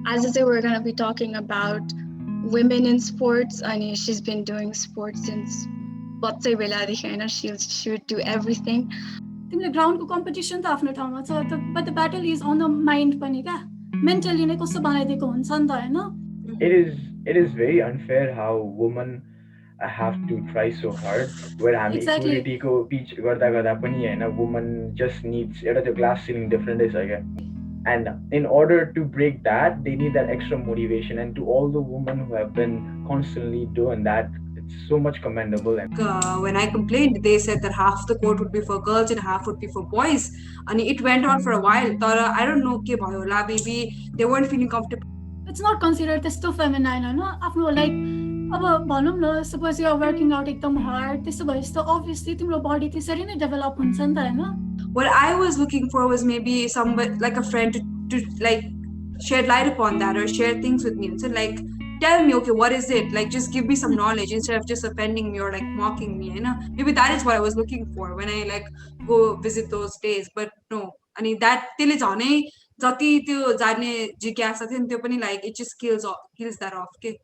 As I say, we're going to be talking about women in sports. And she's been doing sports since बच्चै बेलादेखि हैन. She would do everything. तिमीले ग्राउन्डको competition त आफ्नो ठाउँमा छ but the battle is on the mind पनि क्या मेन्टली नै कस्तो बनाइदिएको हुन्छ नि त हैन. It is very unfair how women have to try so hard where हामी equality को pitch गर्दा पनि हैन woman just needs एउटा त्यो glass ceiling different is क्या. And in order to break that, they need that extra motivation. And to all the women who have been constantly doing that, it's so much commendable. When I complained, they said that half the court would be for girls and half would be for boys. And it went on for a while. I don't know, maybe they weren't feeling comfortable. It's not considered त्यस्तो feminine हैन. आफ्नो like अब भनौँ न suppose you are working out एकदम hard त्यस्तो भएपछि त obviously तिम्रो body त्यसरी नै develop हुन्छ नि त हैन. What I was looking for was maybe somebody like a friend to like shed light upon that or share things with me and so like tell me, okay, what is it? Like just give me some knowledge instead of just offending me or like mocking me, you know? Maybe that is what I was looking for when I like go visit those days. But no, I mean that till it's on jati त्यो जान्ने जिज्ञासा थियो नि त्यो पनि like it just kills that off. Okay.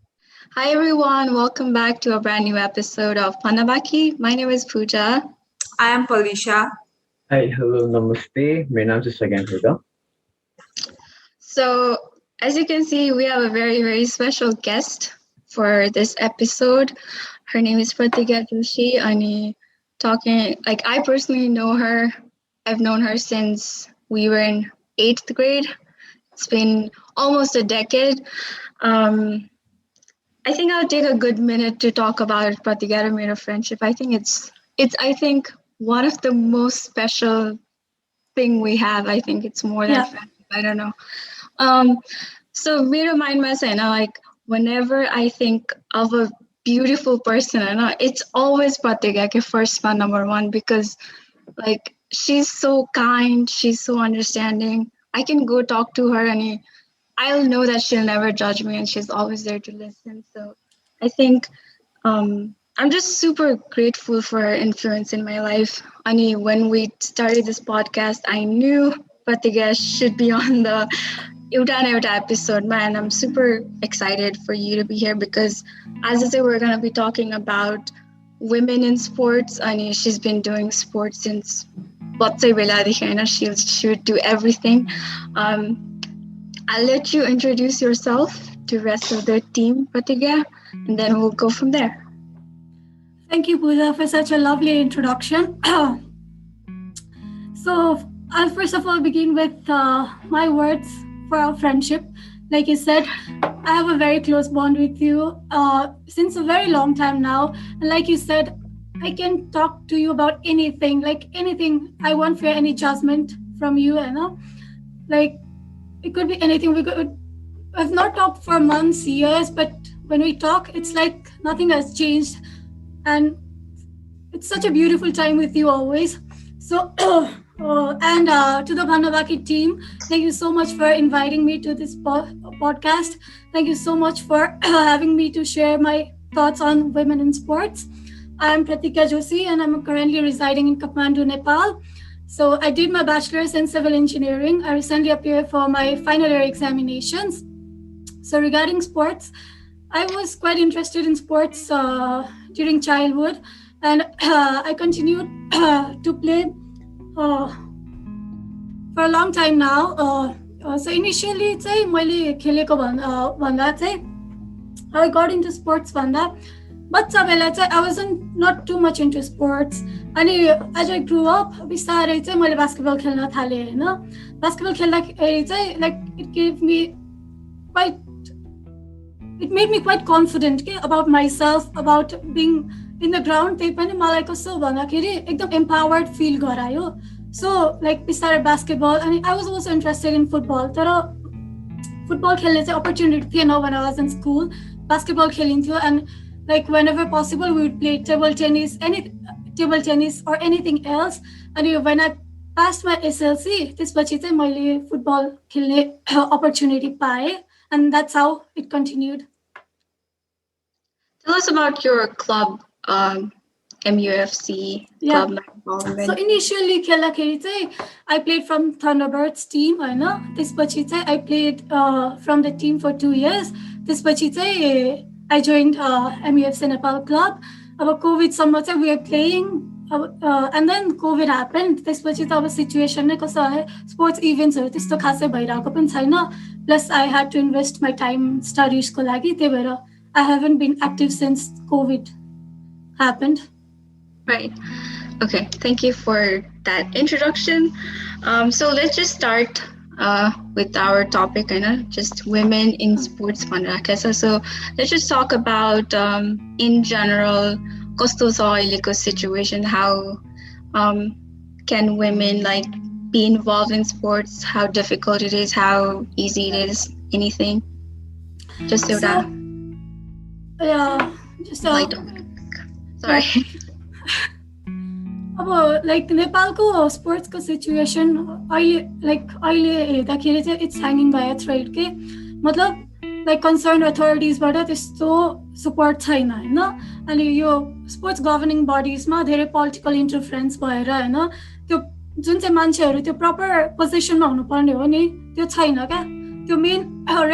Hi everyone, welcome back to a brand new episode of Bhanna Baki. My name is Pooja. I am Felicia. Hi, hello, namaste. My name is Sagan. So, as you can see, we have a very, very special guest for this episode. Her name is Pratigya Joshi. And talking, like, I personally know her. I've known her since we were in 8th grade. It's been almost a decade. I think I'll take a good minute to talk about Pratigya and our friendship. I think it's one of the most special thing we have. I think it's more than friendship. I don't know. So मेरो mindमा चाहिँ हैन like whenever I think of a beautiful person, it's always Pratigya first one, number one, because like she's so kind, she's so understanding. I can go talk to her and I'll know that she'll never judge me and she's always there to listen. So I think I'm just super grateful for her influence in my life. Ani, when we started this podcast, I knew Pratigya should be on the Euta episode, man. I'm super excited for you to be here because, as I say, we're going to be talking about women in sports. Ani, she's been doing sports since बच्चै बेलादेखि हैन. She would do everything. I'll let you introduce yourself to the rest of the team, Pratigya, and then we'll go from there. Thank you, Pooja, for such a lovely introduction. So, I'll first of all begin with my words for our friendship. Like you said, I have a very close bond with you since a very long time now. And like you said, I can talk to you about anything, like anything. I won't fear any judgment from you, you know? Like, it could be anything. I've not talked for months, years, but when we talk, it's like nothing has changed. And it's such a beautiful time with you always. So, and to the Bhanna Baki team, thank you so much for inviting me to this podcast. Thank you so much for having me to share my thoughts on women in sports. I'm Pratigya Joshi and I'm currently residing in Kathmandu, Nepal. So I did my bachelor's in civil engineering. I recently appeared for my final year examinations. So regarding sports, I was quite interested in sports during childhood, and I continued to play for a long time now. So initially, मैले खेलेको भन्दा चाहिँ I got into sports भन्दा बच्चा बेला चाहिँ I wasn't not too much into sports. अनि as I grew up, बिस्तारै चाहिँ मैले basketball खेल्न थालेँ हैन. Basketball खेल्दाखेरि चाहिँ like it made me quite confident about myself, about being in the ground. त्यही पनि मलाई कस्तो भन्दाखेरि एकदम empowered feel गरायो. So like बिस्तारै basketball, and I was also interested in football. तर football खेल्ने चाहिँ opportunity थिएन when I was in school. Basketball खेलिन्थ्यो, and like whenever possible we would play table tennis or anything else. And when I passed my SLC, त्यसपछि चाहिँ मैले football खेल्ने opportunity पाएँ, and that's how it continued. Tell us about your club. MUFC Yeah. club involvement? So initially खेल्दाखेरि चाहिँ I played from Thunderbirds team हैन त्यसपछि चाहिँ I played from the team for 2 years त्यसपछि चाहिँ I joined MUFC Nepal club अब covid सम्म चाहिँ we were playing and then COVID happened त्यसपछि त अब सिचुएसन नै कस्तो आयो स्पोर्ट्स इभेन्ट्सहरु त्यस्तो खासै भइरहेको पनि छैन plus I had to invest my time studies को लागि त्यही भएर I haven't been active since COVID happened. Right. Okay. Thank you for that introduction. So let's just start with our topic, just women in sports. So let's just talk about in general, kosto situation. How can women be involved in sports? How difficult it is? How easy it is? Anything? Just so that. Yeah. Just sorry. अब नेपालको स्पोर्ट्सको situation अहिले हेर्दाखेरि चाहिँ it's hanging by a thread के मतलब concern अथोरिटिजबाट त्यस्तो support छैन हैन अनि यो स्पोर्ट्स गभर्निङ बडिजमा धेरै पोलिटिकल इन्टरफेरेन्स भएर हैन त्यो जुन चाहिँ मान्छेहरू त्यो प्रपर पोजिसनमा हुनुपर्ने हो नि त्यो छैन क्या त्यो मेन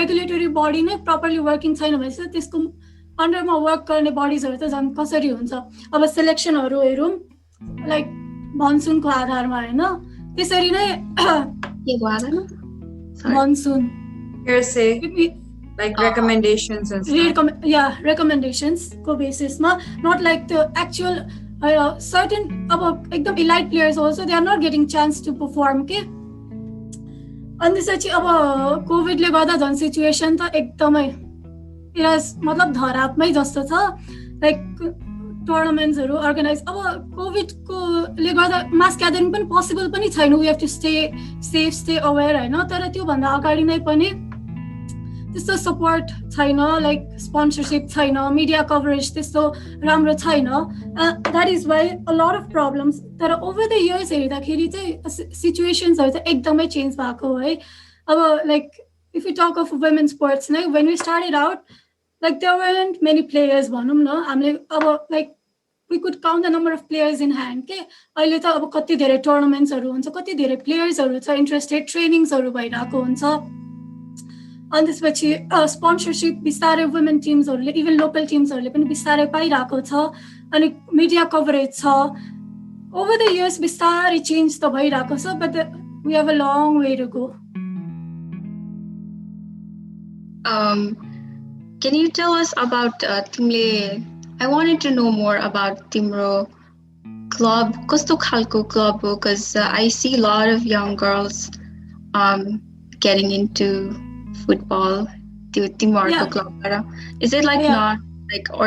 रेगुलेटरी बडी नै प्रपरली वर्किङ छैन भएपछि त्यसको अन्डरमा वर्क गर्ने बडिजहरू त झन् कसरी हुन्छ अब सेलेक्सनहरू हेरौँ मनसुनको आधारमा हैन त्यसरी नै monsoon recommendations and stuff. recommendations को बेसिसमा not like the actual certain अब एकदम elite players also they are not getting chance to perform के अनि त्यसपछि अब कोभिडले गर्दा झन् सिचुएसन त एकदमै मतलब धरापमै जस्तो छ टुर्नामेन्ट्सहरु अर्गनाइज अब कोभिडको ले गर्दा मास ग्यादरिङ पनि पोसिबल पनि छैन we have to stay safe stay aware हैन तर त्यो भन्दा अगाडि नै पनि त्यस्तो सपोर्ट छैन स्पोन्सरशिप छैन मिडिया कभरेज त्यस्तो राम्रो छैन that is why a lot of problems तर ओभर द इयर्स हेर्दाखेरि चाहिँ सिचुएसन्सहरु चाहिँ एकदमै चेन्ज भएको है अब if you talk of women sports नै when we started out there weren't many players भनौं न हामीले अब we could count the number of players in hand के अहिले त अब कति धेरै टुर्नामेन्ट्सहरु हुन्छ कति धेरै प्लेयर्सहरु छ इन्ट्रेस्टेड ट्रेनिङ्सहरु भइराको हुन्छ अनि त्यसपछि स्पोन्सरशिप बिस्तारै वुमेन टिम्सहरुले इभन लोकल टिम्सहरुले पनि बिस्तारै पाइराको छ अनि मिडिया कभरेज छ ओभर द इयर्स बिस्तारै चेन्ज त भइराको छ but we have a long way to go. Can you tell us about Timle? I wanted to know more about Timro club. Kasto khalko club because I see a lot of young girls getting into football. Timorko club. Is it not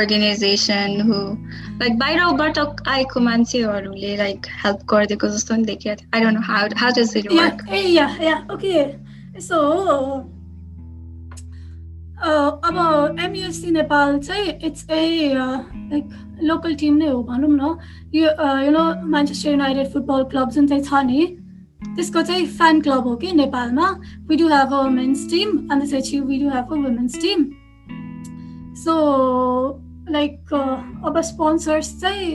organization who bairo batok aiko mancheharule help gardeko jasto ni dekhe? I don't know how does it work? Yeah. Okay. So अब MUFC Nepal चाहिँ it's a local team नै हो भनौँ न you know Manchester United football club जुन चाहिँ छ नि त्यसको चाहिँ फ्यान क्लब हो कि नेपालमा we do have a men's team and त्यसपछि we do have a women's team so अब स्पोन्सर्स चाहिँ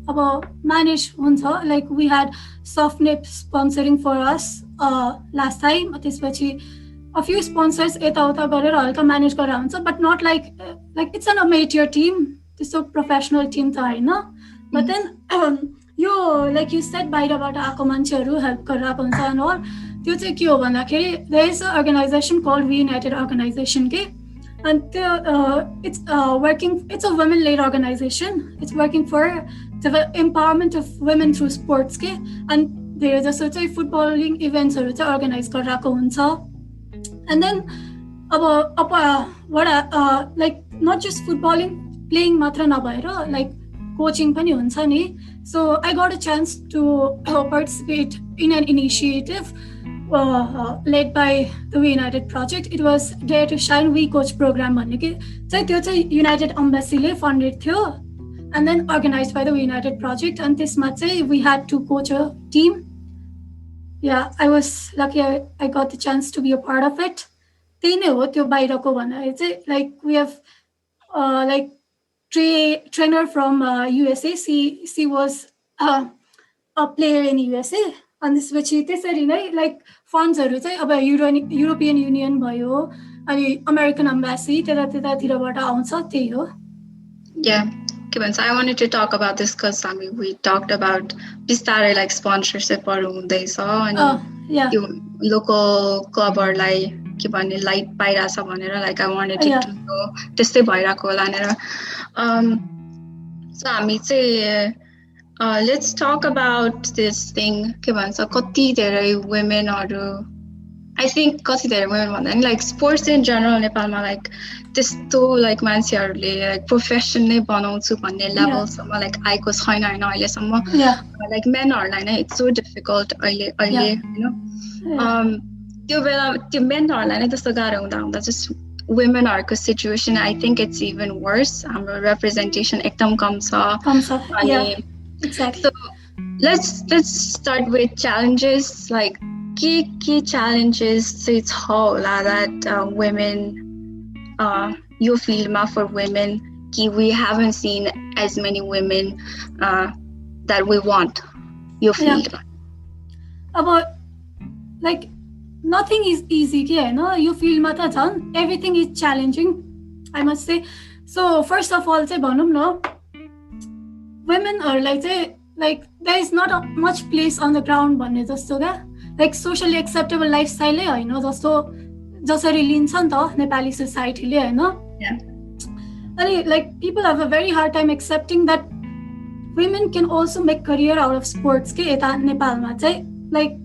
अब म्यानेज हुन्छ we had Softnet sponsoring for us last time त्यसपछि a few sponsors यताउता गरेर हल्का म्यानेज गरेर हुन्छ but not like it's an amateur team त्यस्तो प्रोफेसनल टिम त हैन बट देन यो लाइक यु सेड बाहिरबाट आएको मान्छेहरू हेल्प गरिरहेको हुन्छ एन्ड अल त्यो चाहिँ के हो भन्दाखेरि there is a organization called we united organization के एन्ड त्यो it's a women led organization it's working for the empowerment of women through sports के एन्ड धेरै जसो चाहिँ फुटबलिङ इभेन्ट्सहरू चाहिँ अर्गनाइज गरिरहेको हुन्छ and then not just footballing playing matra nabhaera coaching pani huncha ni so I got a chance to participate in an initiative led by the We United project. It was Dare to Shine We Coach program bhanne ke chai tyo chai United Embassy le funded थियो and then organized by the We United project and त्यसमा चाहिँ we had to coach a team. Yeah, I was lucky I got the chance to be a part of it. त्यही नै हो त्यो बाहिरको भन्दा चाहिँ we have trainer from USA. She was a player in USA. अनि त्यसपछि त्यसरी नै लाइक फन्ड्सहरू चाहिँ अब युरोपियन युनियन भयो अनि अमेरिकन एम्बेसी त्यतातिरबाट आउँछ त्यही हो. Yeah. Okay, so I wanted to talk about this because we talked about bistarai like sponsorship and yeah. local club or like light pairasa bhanera like I wanted it to go त्यस्तै भइराको होला भनेर. So हामी चाहिँ let's talk about this thing के भन्छ कति धेरै womenहरू I think कति धेरै women भन्दा नि like sports in general नेपालमा like त्यस्तो like मान्छेहरूले like profession नै बनाउँछु भन्ने levelसम्म like आएको छैन हैन अहिलेसम्म. Like menहरूलाई नै it's so difficult अहिले you know. त्यो बेला त्यो menहरूलाई नै त्यस्तो गाह्रो हुँदा just womenहरूको situation I think it's even worse. हाम्रो representation एकदम कम छ. Yeah. Exactly. So let's start with challenges like key challenges it's how that women you feel for women we haven't seen as many women that we want you feel about like nothing is easy here no you feel mata chan everything is challenging I must say. So first of all say bhanum no women are like there is not much place on the ground भन्ने जस्तो क्या like socially acceptable lifestyle हैन जस्तो जसरी लिन्छ नि त नेपाली सोसाइटीले हैन. अनि like people have a very hard time accepting that women can also make career out of sports के यता नेपालमा चाहिँ like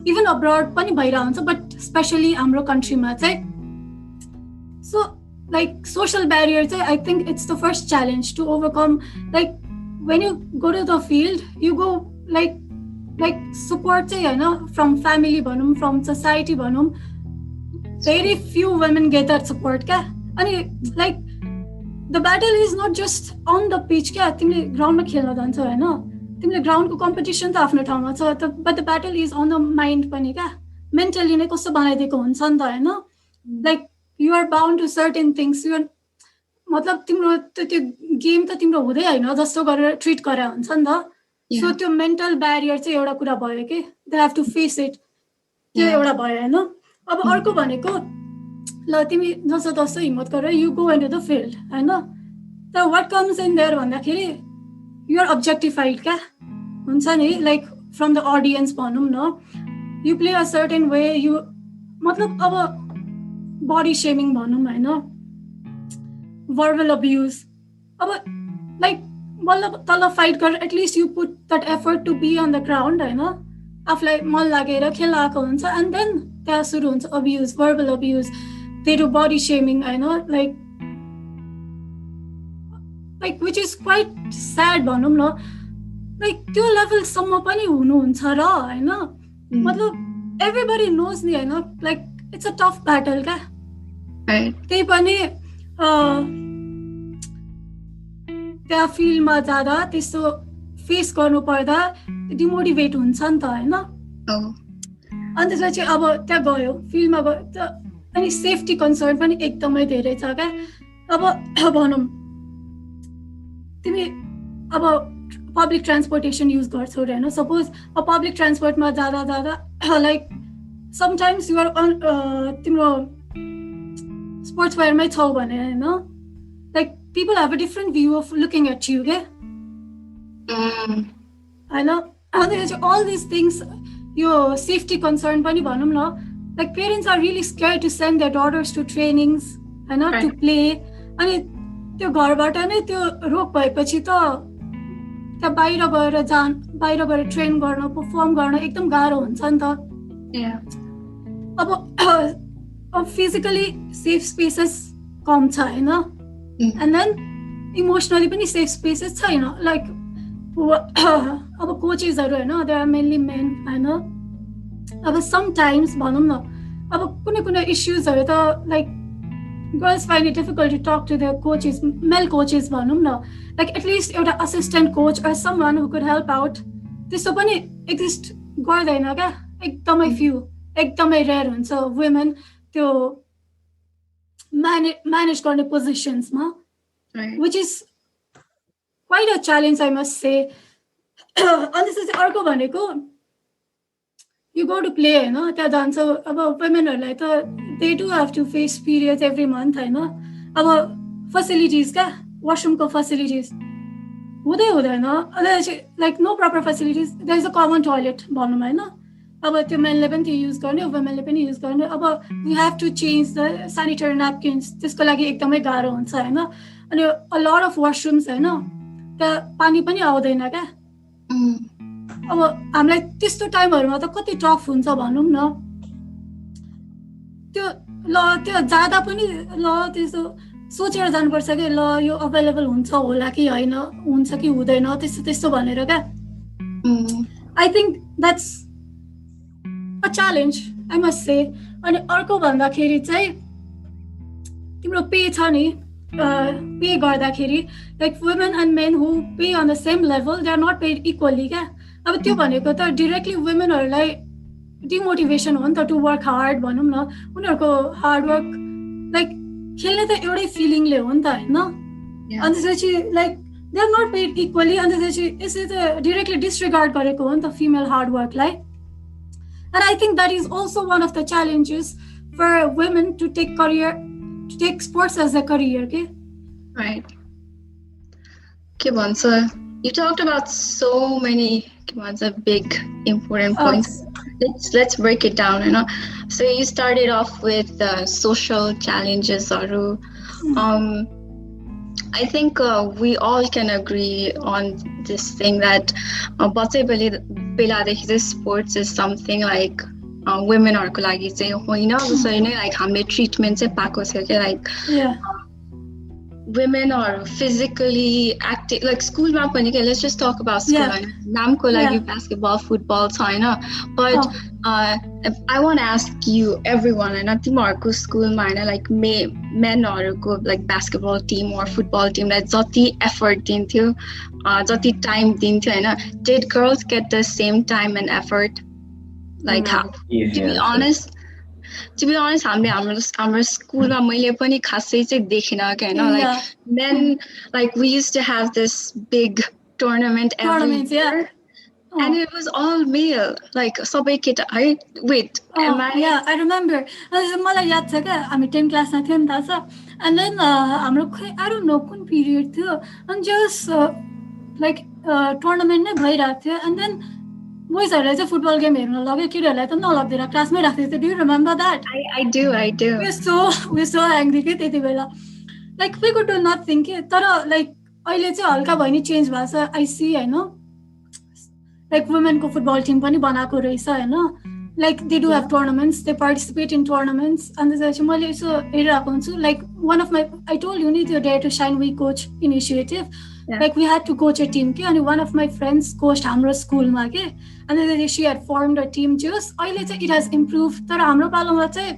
even abroad पनि भइरा हुन्छ but especially हाम्रो countryमा चाहिँ. So like social barrier चाहिँ I think it's the first challenge to overcome. Like when you go to the field you go like support चाहिँ हैन from family भनौं from society भनौं very few women get that support क्या. अनि like the battle is not just on the pitch क्या तिमीले ग्राउन्डमा खेल्न जान्छौ हैन तिमीले ग्राउन्डको कम्पिटिसन त आफ्नो ठाउँमा छ but the battle is on the mind पनि क्या मेन्टली नै कस्तो बनाइदिएको हुन्छ नि त हैन. like you are bound to certain things you are मतलब तिम्रो त्यो गेम त तिम्रो हुँदै हैन जस्तो गरेर ट्रिट गरे हुन्छ नि त. सो त्यो मेन्टल ब्यारियर चाहिँ एउटा कुरा भयो कि they have to face it त्यो एउटा भयो हैन. अब अर्को भनेको ल तिमी जस्तो तस्तो हिम्मत गरेर you go into the field हैन तर व्हाट कम्स इन देयर भन्दाखेरि यु आर अब्जेक्टिफाइड क्या हुन्छ नि लाइक फ्रम द ऑडियन्स भनौं न you play a certain way you मतलब अब बडी शेमिङ भनौं हैन verbal abuse अब like बल्ल तल फाइट गरेर at least you put that effort to be on the ground हैन आफूलाई मन लागेर खेलाएको हुन्छ एन्ड देन त्यहाँ सुरु हुन्छ abuse verbal abuse they do body shaming हैन like which is quite sad भनौं न like त्यो लेभलसम्म पनि हुनुहुन्छ र हैन मतलब everybody knows नि हैन like it's a tough battle क्या त्यही पनि त्यहाँ फिल्डमा जाँदा त्यस्तो फेस गर्नु पर्दा डिमोटिभेट हुन्छ नि त हैन. अनि त्यसपछि अब त्यहाँ गयो फिल्डमा गयो अनि सेफ्टी कन्सर्न पनि एकदमै धेरै छ क्या. अब भनौँ तिमी अब पब्लिक ट्रान्सपोर्टेसन युज गर्छौ र हैन सपोज अब पब्लिक ट्रान्सपोर्टमा जाँदा लाइक समटाइम्स युआर तिम्रो स्पोर्ट्स वेयरमै छौ भने हैन like people have a different view of looking at you okay I know all these things your safety concern pani bhanum na like parents are really scared to send their daughters to trainings and not to play ani त्यो घरबाट नै त्यो रोग भएपछि त त्यहाँ बाहिर गएर ट्रेन गर्न परफर्म गर्न एकदम गाह्रो हुन्छ नि त. अब फिजिकली सेफ स्पेसेस कम छ हैन and then emotionally पनि safe spaces छैन like अब कोचेसहरु हैन there are mainly men हैन अब sometimes भनौं न अब कुनै इश्यूजहरु त like girls find it difficult to talk to their coaches male coaches भनौं न like at least एउटा assistant coach or someone who could help out त्यस्तो पनि exist गर्दैन क्या एकदमै few एकदमै rare हुन्छ women त्यो manage गर्ने positions ma which is challenge, I must say. अनि त्यसपछि अर्को भनेको you go to play हैन त्यहाँ जान्छ अब womenहरुलाई त they do have to face periods every month हैन अब facilities का washroom को facilities हुँदैन like no proper facilities. There is a common toilet भनौँ हैन अब त्यो मेनले पनि त्यो युज गर्ने वुमेनले पनि युज गर्ने अब you have to change the sanitary napkins त्यसको लागि एकदमै गाह्रो हुन्छ हैन अनि a lot of washrooms हैन त्यहाँ पानी पनि आउँदैन क्या अब हामीलाई त्यस्तो टाइमहरुमा त कति टफ हुन्छ भनौँ न त्यो जादा पनि त्यस्तो सोचेर जानुपर्छ कि यो अवेलेबल हुन्छ होला कि हैन हुन्छ कि हुँदैन त्यस्तो भनेर क्या I think that's a challenge, I must say. अनि अर्को भन्दाखेरि चाहिँ तिम्रो पे छ नि पे गर्दाखेरि like women and men who pay on the same level, they are not paid equally क्या अब त्यो भनेको त directly womenहरुलाई डिमोटिभेसन हो नि त टु वर्क हार्ड भनौँ न उनीहरुको हार्ड वर्क लाइक खेल्ने त एउटै फिलिङले हो नि त हैन अनि त्यसपछि like they are not paid equally अनि त्यसपछि यसले त डाइरेक्टली डिसरिगार्ड गरेको हो नि त फिमेल हार्ड वर्कलाई and I think that is also one of the challenges for women to take sports as a career के right के भन्छ you talked about so many big important points. Let's break it down, you know. So you started off with social challenges, Aru. I think we all can agree on this thing that sports is something like women are like say like hamle treatment se pako chha like women are physically active like school ma pani ke let's just talk about school naam ko lagi basketball football chaina but I want to ask you everyone and timarko school ma like men haruko like basketball team or football team like jati effort dinthyo jati time dinthyo haina did girls get the same time and effort like how to be honest हाम्रो स्कुलमा मैले पनि खासै चाहिँ देखिन के हैन like then like we used to have this big tournament every year and it was all male like सबै केटा है wait am I remember मलाई याद छ के हामी 10 क्लासमा थियौं नि थाहा छ and then हाम्रो I don't know कुन पिरियड थियो and just like tournament नै भइरहेको थियो and then boysहरुले चाहिँ फुटबल गेम हेर्न लग्यो केटीहरुलाई त नलग्दैन क्लासमै राख्दै थियो do you remember that I do we're so angry के त्यति बेला like we could do nothing के तर like अहिले चाहिँ हल्का भए नि चेन्ज भएको छ I see हैन like women को फुटबल टिम पनि बनाएको रहेछ हैन like they do have tournaments they participate in tournaments and त्यसपछि मैले यसो हेरिरहेको हुन्छु like one of my I told you need your Dare to Shine We Coach initiative like we had to coach a team ke and one of my friends coached hamro school ma ke and then she had formed a team just अहिले चाहिँ it has improved तर हाम्रो पालोमा चाहिँ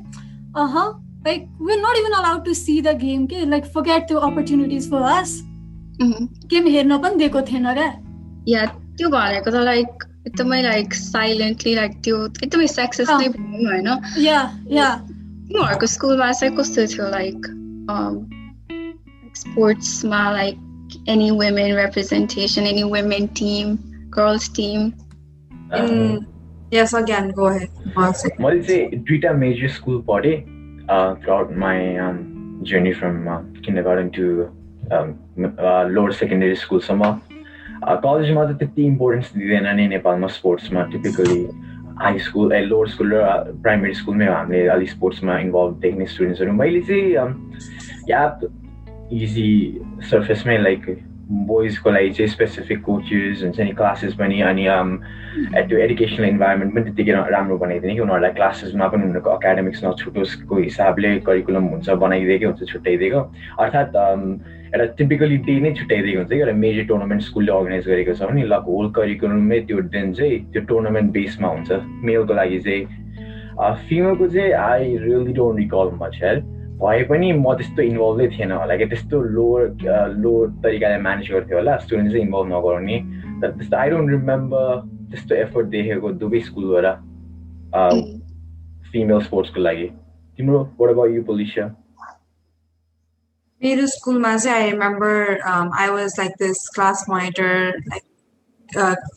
like we're not even allowed to see the game ke like forget the opportunities for us game हेर्न पनि दिएको थिएन के yeah त्यो भनेको त like एकदमै like silently like त्यो एकदमै सक्सेस नै भयो हैन yeah तिमीहरुको स्कुलमा चाहिँ कस्तो थियो like sports ma like any women representation any women team girls team yes again go ahead मैले चाहिँ दुईटा मेजर स्कुल पढे throughout my journey from kindergarten to lower secondary school सम्म कलेजमा त त्यति इम्पोर्टेन्स दिँदैन नि नेपालमा स्पोर्ट्समा typically high school lower school र प्राइमेरी स्कुलमै हामीले अलि स्पोर्ट्समा इन्भल्भ देख्ने स्टुडेन्ट्सहरू मैले चाहिँ याद इजी सर्फेसमै लाइक बोइजको लागि चाहिँ स्पेसिफिक कोचेस हुन्छ नि क्लासेस पनि अनि त्यो एडुकेसनल इन्भाइरोमेन्ट पनि त्यतिकै राम्रो बनाइदिने कि उनीहरूलाई क्लासेसमा पनि उनीहरूको एकाडेमिक्स नछुटोसको हिसाबले करिकुलम हुन्छ बनाइदिएकै हुन्छ छुट्याइदिएको अर्थात् एउटा टिपिकली डे नै छुट्याइदिएको हुन्छ कि एउटा मेजर टुर्नामेन्ट स्कुलले अर्गनाइज गरेको छ भने ल होल करिकुलममै त्यो दिन चाहिँ त्यो टुर्नामेन्ट बेसमा हुन्छ मेलको लागि चाहिँ फिमेलको चाहिँ I really don't recall much here भए पनि म त्यस्तो इन्भल्भै थिएन होला कि त्यस्तो लोवर तरिकाले म्यानेज गर्थ्यो होला स्टुडेन्ट चाहिँ इन्भल्भ नगराउने त्यस्तो आई डोन्ट रिमेम्बर त्यस्तो एफर्ट देखेको दुवै स्कुलबाट फिमेल स्पोर्ट्सको लागि तिम्रो व्हाट अबाउट यु पोलिसिया Middle school, I remember I was like this class monitor, like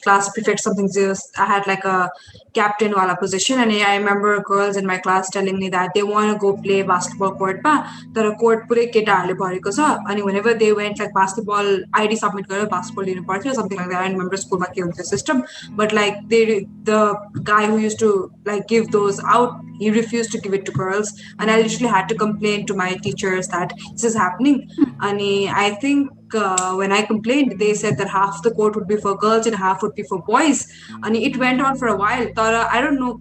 class prefect, something. I had like a captain wala position, and I remember girls in my class telling me that they want to go play basketball court pa, तर court पुरै केटाहरूले भरेको छ, अनि whenever they went like basketball ID submit गरेर basketball लिनु पर्थ्यो, something like that. I remember schoolमा के हुन्थ्यो system, but like the guy who used to like give those out, he refused to give it to girls, and I literally had to complain to my teachers that this is happening. And I think when I complained, they said that half the court would be for girls and half would be for boys. And it went on for a while. I don't know,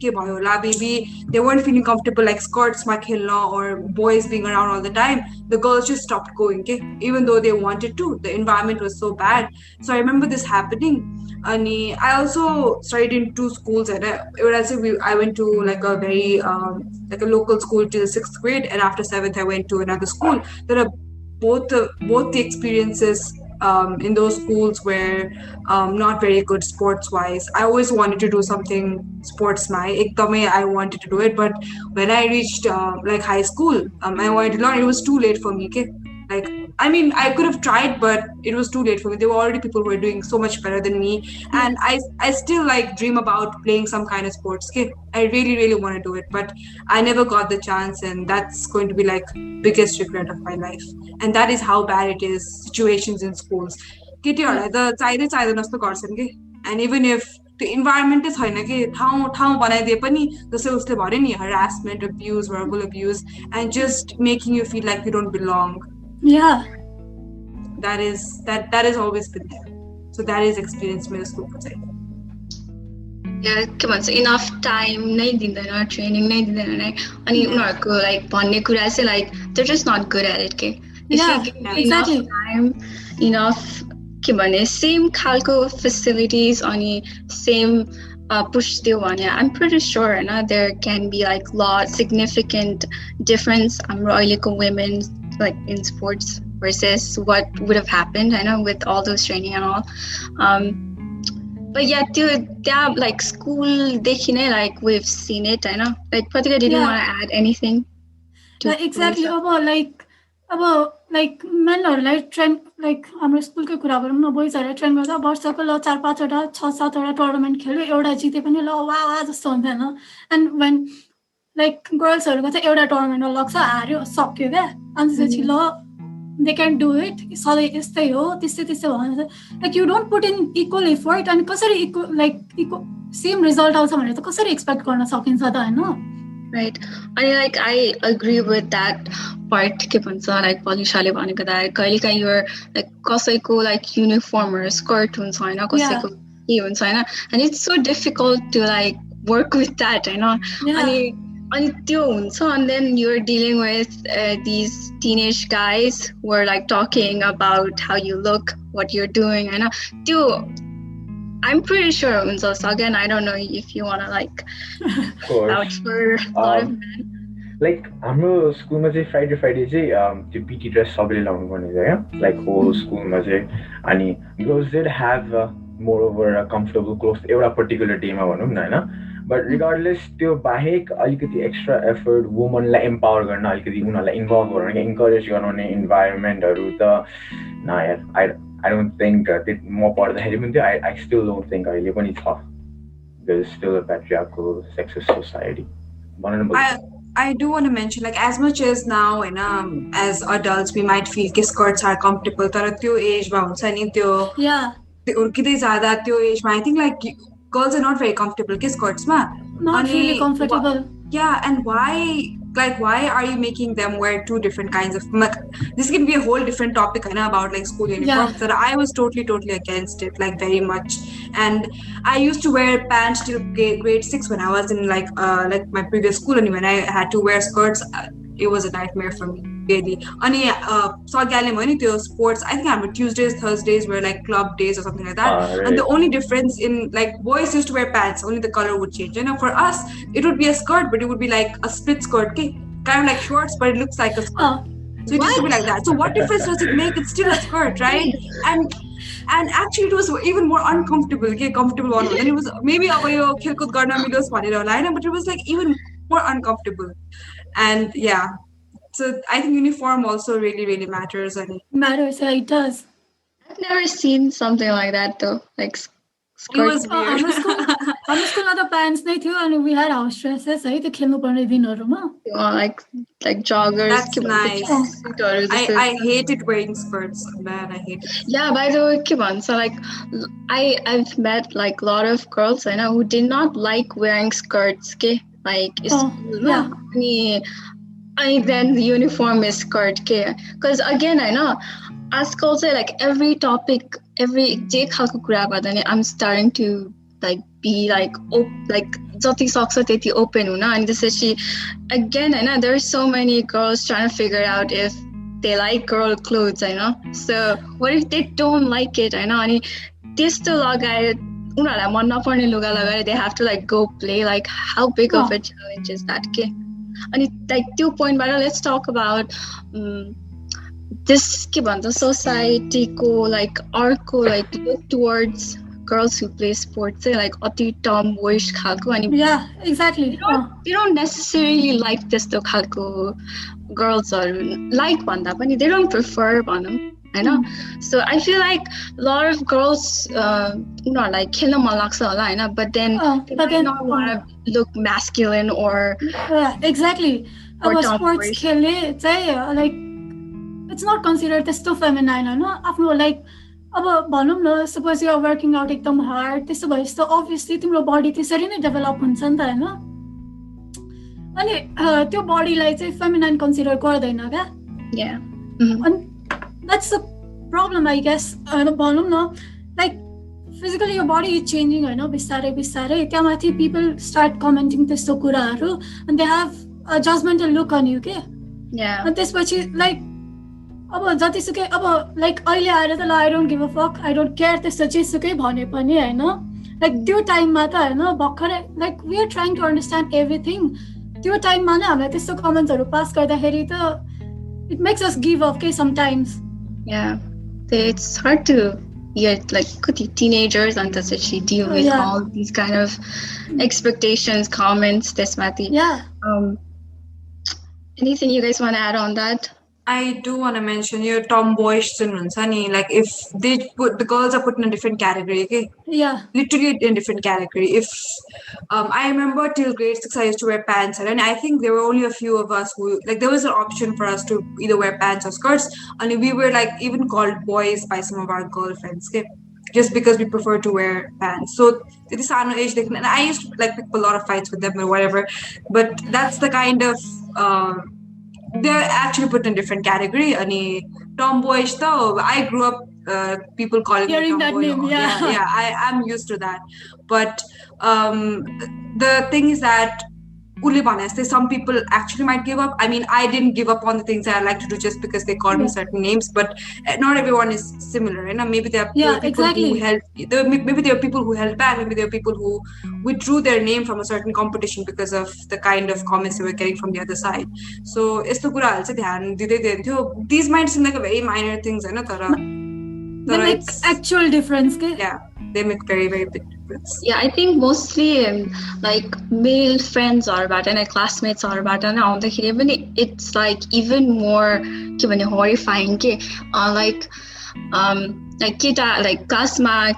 maybe they weren't feeling comfortable like skirts or boys being around all the time. The girls just stopped going, even though they wanted to. The environment was so bad. So I remember this happening. And I also studied in two schools, and I went to like a very like a local school till the 6th grade, and after 7th I went to another school. There are both the experiences in those schools were not very good sports wise. I always wanted to do something sports I wanted to do it, but when I reached like high school, I wanted to learn. It was too late for me. Like, I mean, I could have tried, but it was too late for me. There were already people who were doing so much better than me, and I still like dream about playing some kind of sports. I really, really want to do it, but I never got the chance, and that's going to be like biggest regret of my life. And that is how bad it is. Situations in schools. And even if the environment is harassment, abuse, verbal abuse, and just making you feel like you don't belong. Yeah, that is always been there. So that is experience middle school per se. Yeah, come on, so enough time nahi dindaina, training nahi dindaina, ani unharko like bhanne kura chai like they're just not good at it. If you give exactly. enough time, enough same khalko facilities, ani same push दियो भने, I'm pretty sure there can be like significant difference अहिलेको women like in sports versus what would have happened with all those training and all. But yeah, that like school dekhine like we've seen it, like Pratigya, did you want to add anything to exactly like men like train like हाम्रो स्कुलकै कुरा गरौँ न, बोइजहरुले train गर्दा वर्षको ल 4-5 वटा 6-7 वटा टुर्नामेन्ट खेल्यो, एउटा जिते पनि ल वाह जस्तो हुन्थ्यो and when like गर्ल्सहरुको चाहिँ एउटा टुर्नामेन्टमा लग्छ, हार्यो, सक्यो क्या, अनि त्यसपछि ल they can do it, सधैँ यस्तै हो त्यस्तै भन्छ. like you don't put in equal effort, अनि कसरी same result आउँछ भनेर त कसरी एक्सपेक्ट गर्न सकिन्छ त, हैन? Right. Like I agree with that part. Like Polishaले bhaneko that kahilekai you're like कसैको like uniform or skirt हुन्छ हैन, कसैको के हुन्छ हैन, and it's so difficult to like work with that, अनि त्यो हुन्छ, and then you're dealing with these teenage guys who are like talking about how you look, what you're doing, त्यो I'm pretty sure again, I don't know if you want to like vouch for a lot of men. Like हाम्रो स्कुलमा चाहिँ Friday चाहिँ त्यो PT dress सबैले लाउनु पर्ने छ like whole स्कुलमा चाहिँ, अनि girls did have moreover a comfortable clothes एउटा particular डेमा भनौँ न, हैन, but regardless त्यो बाहेक अलिकति extra effort womanलाई empower गर्न, अलिकति उनीहरूलाई involve गर्न, encourage गर्ने environmentहरु त न यार, I don't think more part of the element. I still don't think there's still a patriarchal sexist society. I do want to mention, like, as much as now as adults we might feel skirts are comfortable, but त्यो age मा हुन्छ नि त्यो उर्किदै जादा त्यो age मा I think like girls are not very comfortable skirts मा, not really comfortable. Yeah, and why are you making them wear two different kinds of this can be a whole different topic about like school uniforms. That I was totally against it, like very much. And I used to wear pants till grade 6 when I was in like my previous school, and when I had to wear skirts, it was a nightmare for me, really. And sports, I think our Tuesdays, Thursdays were like club days or something like that. Right. And the only difference in like boys used to wear pants, only the color would change. For us, it would be a skirt, but it would be like a split skirt, kind of like shorts, but it looks like a skirt. So it used to be like that. So what difference does it make? It's still a skirt, right? And actually it was even more uncomfortable, comfortable one. And it was maybe but it was like even more uncomfortable. And yeah, So I think uniform also really matters. Matters, yeah, it does. I've never seen something like that though. Like It skirt. was weird. हाम्रो स्कुलमा त pants नै थियो अनि we had house dresses है त्यो खेल्नुपर्ने दिनहरूमा like joggers. That's nice. I hated wearing skirts, man. I hate it. Yeah, by the way, so like I've met like a lot of girls I know who did not like wearing skirts. Okay, like and then the uniform is skirt. Okay, because again I know आजकल चाहिँ like every topic, every जे खालको कुरा गर्दा नि I'm starting to like be like जति सक्छ त्यति open हुन अनि त्यसपछि again I know there are so many girls trying to figure out if they like girl clothes I know, so what if they don't like it I know अनि त्यस्तो लगाएर उनीहरूलाई मन नपर्ने लुगा लगाएर they have to like go play, like how big of a challenge is that के अनि like त्यो पोइन्टबाट let's talk about this के भन्छ society को like अर्को like look towards girls who play sports like अति tomboyish खालको अनि yeah exactly they don't necessarily like त्यस्तो खालको girls हरू like भन्दा पनि they don't prefer भनौँ हैन. So I feel like a lot of girls उनीहरूलाई खेल्न मन लाग्छ होला हैन, but then they might not want to look masculine or exactly अब sports खेल्ने चाहिँ like it's not considered त्यस्तो feminine हैन आफ्नो like अब भनौँ न suppose you are working out एकदम hard त्यस्तो भएपछि त obviously तिम्रो body त्यसरी नै develop हुन्छ नि त हैन अनि त्यो bodyलाई चाहिँ feminine consider गर्दैन क्या. And that's the problem I guess. भनौँ न like physically your body is changing हैन बिस्तारै बिस्तारै त्यहाँमाथि people start commenting त्यस्तो कुराहरू and they have a judgmental look on you के. अनि त्यसपछि like अब जतिसुकै अब लाइक अहिले आएर त I don't give a fuck, I don't care त्यस्तो जेसुकै भने पनि हैन लाइक त्यो टाइममा त हैन भर्खरै like we are trying to understand everything त्यो टाइममा नै हामीलाई त्यस्तो कमेन्ट्सहरू पास गर्दाखेरि त it makes us give up के sometimes. It's hard to like teenagers and त्यसपछि deal with all these kind of expectations, comments, त्यसमाथि. Anything you guys want to add on that? I do want to mention your tomboyish sunny, like if they put the girls are put in a different category, okay? Literally in a different category. If I remember till grade 6 I used to wear pants and I think there were only a few of us who like there was an option for us to either wear pants or skirts and we were like even called boys by some of our girlfriends, okay? Just because we prefer to wear pants. So this age and I used to like pick a lot of fights with them or whatever, but that's the kind of they're actually put in a different category. Ani tomboyish though, I grew up people calling hearing me tomboy. That name, I'm used to that. But the thing is that some people actually might give up. I mean, I didn't give up on the things that I like to do just because they call me certain names, but not everyone is similar. And maybe there are people who held, maybe there are people who held back, maybe there are people who withdrew their name from a certain competition because of the kind of comments they were getting from the other side. So these might seem like a very minor things, they make actual difference. They make very, very big difference. I think mostly like male friends or and classmates or it's like even more horrifying. Like classma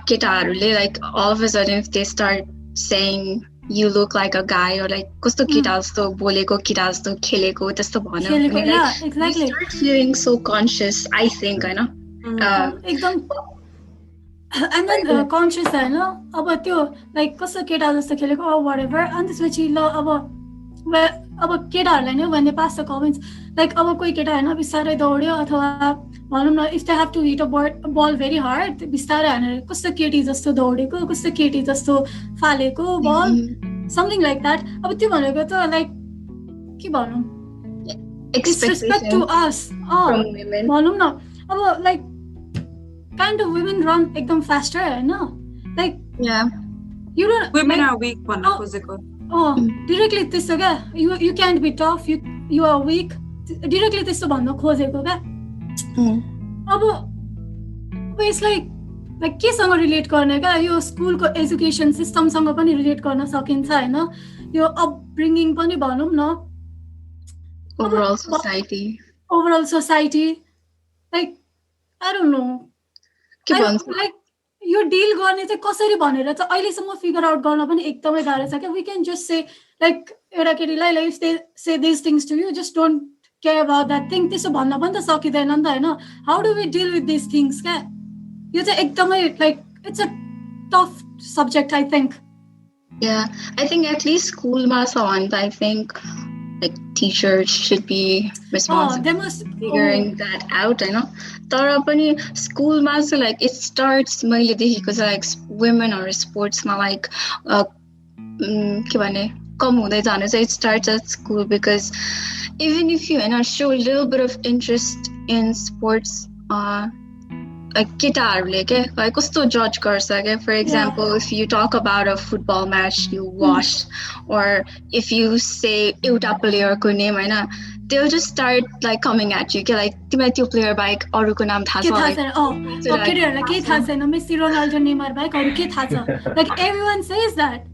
like all of a sudden if they start saying you look like a guy or like kasto kita jasto boleko kita jasto kheleko testo bhanyo exactly you start feeling so conscious, I think एकदम and then conscious हैन अब त्यो like कस्तो केटा जस्तो खेलेको or whatever अनि त्यसपछि ल अब केटाहरूलाई नै when they pass the comments like अब कोही केटा हैन बिस्तारै दौड्यो अथवा भनौँ न if they have to hit a ball very hard बिस्तारै हानेर कस्तो केटी जस्तो दौडेको कस्तो केटी जस्तो फालेको बल something like that. अब त्यो भनेको त लाइक के भनौँ disrespect to us from women भनौँ न अब like kind of women run एकदम faster हैन like you don't women are weak भन्नु खोजेको directly त्यस्तो क्या you can't be tough, you are weak directly त्यस्तो भन्न खोजेको क्या अब it's like केसँग रिलेट गर्ने क्या यो स्कुलको एजुकेसन सिस्टमसँग पनि रिलेट गर्न सकिन्छ हैन यो अपब्रिङ्गिङ पनि भनौँ न overall society. Like I don't know. के भन्छ Like यो डिल गर्ने चाहिँ कसरी भनेर चाहिँ अहिलेसम्म फिगर आउट गर्न पनि एकदमै गाह्रो छ क्या. We can just say like एउटा केटीलाई like if they say this things to you just don't care about that thing त्यसो भन्न पनि त सकिँदैन नि त होइन. How do we deal with this things क्या. यो चाहिँ एकदमै like it's a tough subject I think. Yeah, I think at least school ma I think like teachers should be responsible they must for figuring that out, you know. Tara pani school ma so like it starts मैले देखेको छ like women or sports ma like के भने कम हुँदै जानु चाहिँ it starts at school because even if you show a little bit of interest in sports केटाहरूले के like कस्तो judge गर्छ के. For example, if you talk about a football match you watched or if you say एउटा player को name हैन, they'll just start like coming at you के like तिमीलाई त्यो player बाहेक अरूको नाम थाहा छ. केटीहरूलाई केही थाहा छैन, मेसी रोनाल्डो नेमार बाहेक अरू के थाहा छ. Like everyone says that.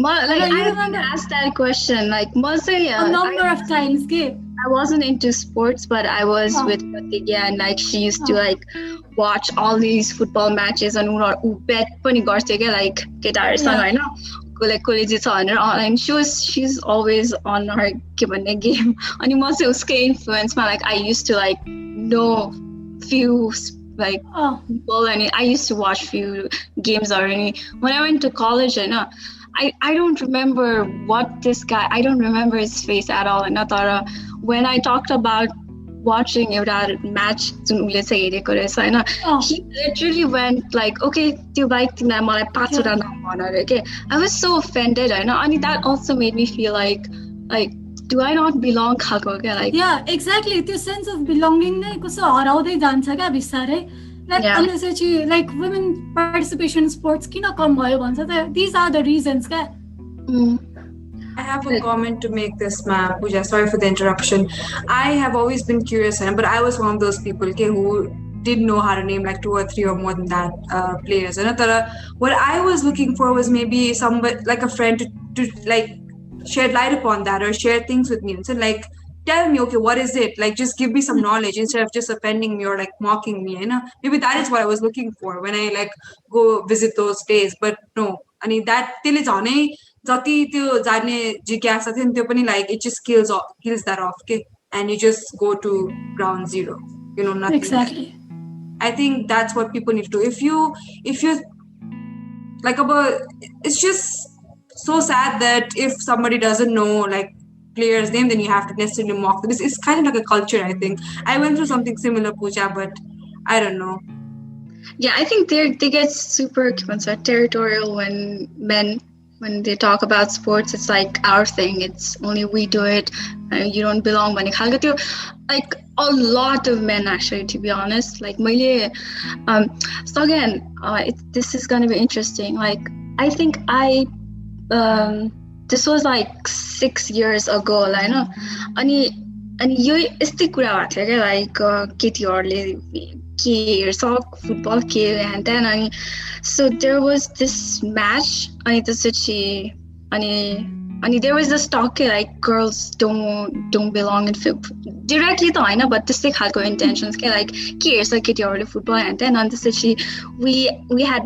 I remember asked that question like a number of times. I wasn't into sports, but I was with Pratigya and like she used to like watch all these football matches and bet pani garthyo ke like केटाहरुसँग हैन कोले कोले जित्छ भनेर online she's always on her के भन्ने game अनि म चाहिँ उसकै influence मा like I used to like know few like people and I used to watch few games already. When I went to college I don't remember what this guy, I don't remember his face at all. And when I talked about watching a match, he literally went like, okay, I was so offended. And that also made me feel like, do I not belong? Like, yeah, exactly. The sense of belonging like women participation in sports these are the reasons. I have a comment to make this, ma'am. Pooja, sorry for the interruption. I have always been curious, but I was one of those people who didn't know how to name like 2 or 3 or more than that players. What I was looking for was maybe somebody like a friend to like shed light upon that or share things with me. So like tell me, okay, what is it? Like, just give me some knowledge instead of just offending me or like mocking me. Maybe that is what I was looking for when I like go visit those days. But no, I mean that till it's on jati त्यो जाने जिज्ञासा थियो नि त्यो पनि like it just kills that off, okay? And you just go to ground zero, nothing. Exactly. I think that's what people need to do. If you like it's just so sad that if somebody doesn't know like player's name, then you have to necessarily mock them. It's kind of like a culture, I think. I went through something similar, Pooja, but I don't know. Yeah, I think they get super territorial when they talk about sports. It's like our thing. It's only we do it. You don't belong. Like a lot of men, actually, to be honest. Like, so again, this is going to be interesting. Like, I think this was like 6 years ago, like, no? अनि यो यस्तै कुरा भएको थियो क्या like केटीहरूले के हेर्छ फुटबल के and then अनि so there was this match अनि त्यसपछि अनि there was this talk like girls don't belong in directly त हैन but त्यस्तै खालको intentions के like के हेर्छ केटीहरूले फुटबल and then अनि त्यसपछि we had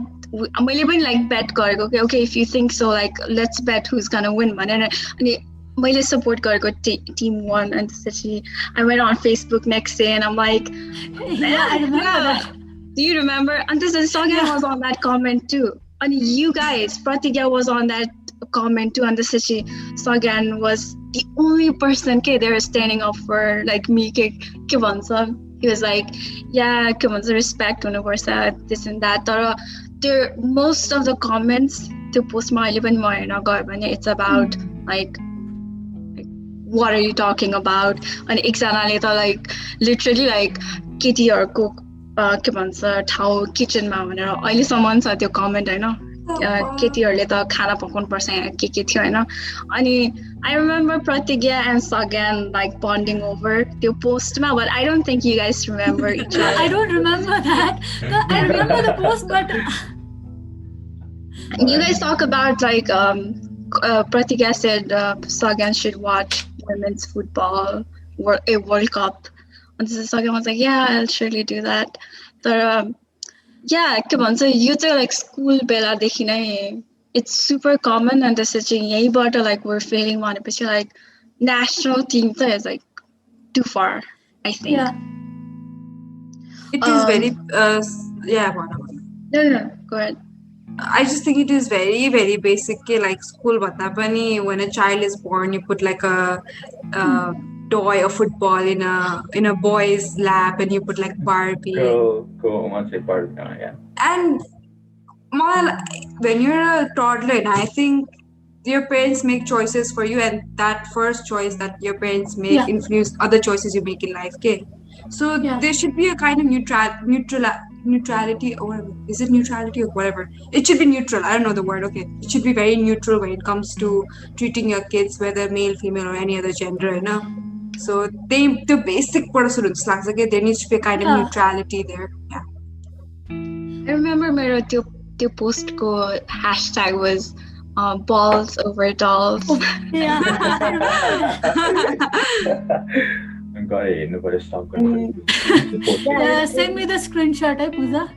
मैले पनि like bet गरेको के okay if you think so like let's bet who's gonna win भनेर अनि मैले support गरेको team won and त्यसपछि I went on Facebook next day and I'm like yeah, I remember that. Do you remember? And this is Sagan was on that comment too. And you guys, Pratigya was on that comment too. And this is Sagan was the only person they were standing up for like me. He was like, yeah, respect universe, this and that. There most of the comments to post my even more it's about like what are you talking about? And example like literally like Kitty or cook के भन्छ ठाउँ किचनमा भनेर अहिले सम्म छ त्यो comment हैन केटीहरूले त खाना पकाउनु पर्छ यहाँ के थियो हैन अनि I remember Pratigya and Sagan like bonding over त्यो पोस्टमा but I don't think you guys remember each other. I don't remember that. I remember the post but you guys talk about like Pratigya said Sagan should watch women's football a World Cup. And this is like, I was like, yeah, I'll surely do that. But yeah, के भन्छ यो चाहिँ like school बेलादेखि नै it's super common and त्यसपछि यहीँबाट like we're failing भनेपछि like national team चाहिँ is like too far, I think. Yeah. It is very yeah, No, go ahead. I just think it is very, very basic. Like school, when a child is born, you put like a toy or football in a boy's lap, and you put like Barbie. Go, once a Barbie, yeah. And when you're a toddler, and I think your parents make choices for you, and that first choice that your parents make influence other choices you make in life. Okay, so there should be a kind of neutrality, or whatever. Is it neutrality or whatever? It should be neutral. I don't know the word. Okay, it should be very neutral when it comes to treating your kids, whether male, female, or any other gender. You know, so the basic person there needs to be a kind of neutrality there. Yeah. I remember my post ko hashtag was balls over dolls. Yeah. Send me the screenshot, Pooja.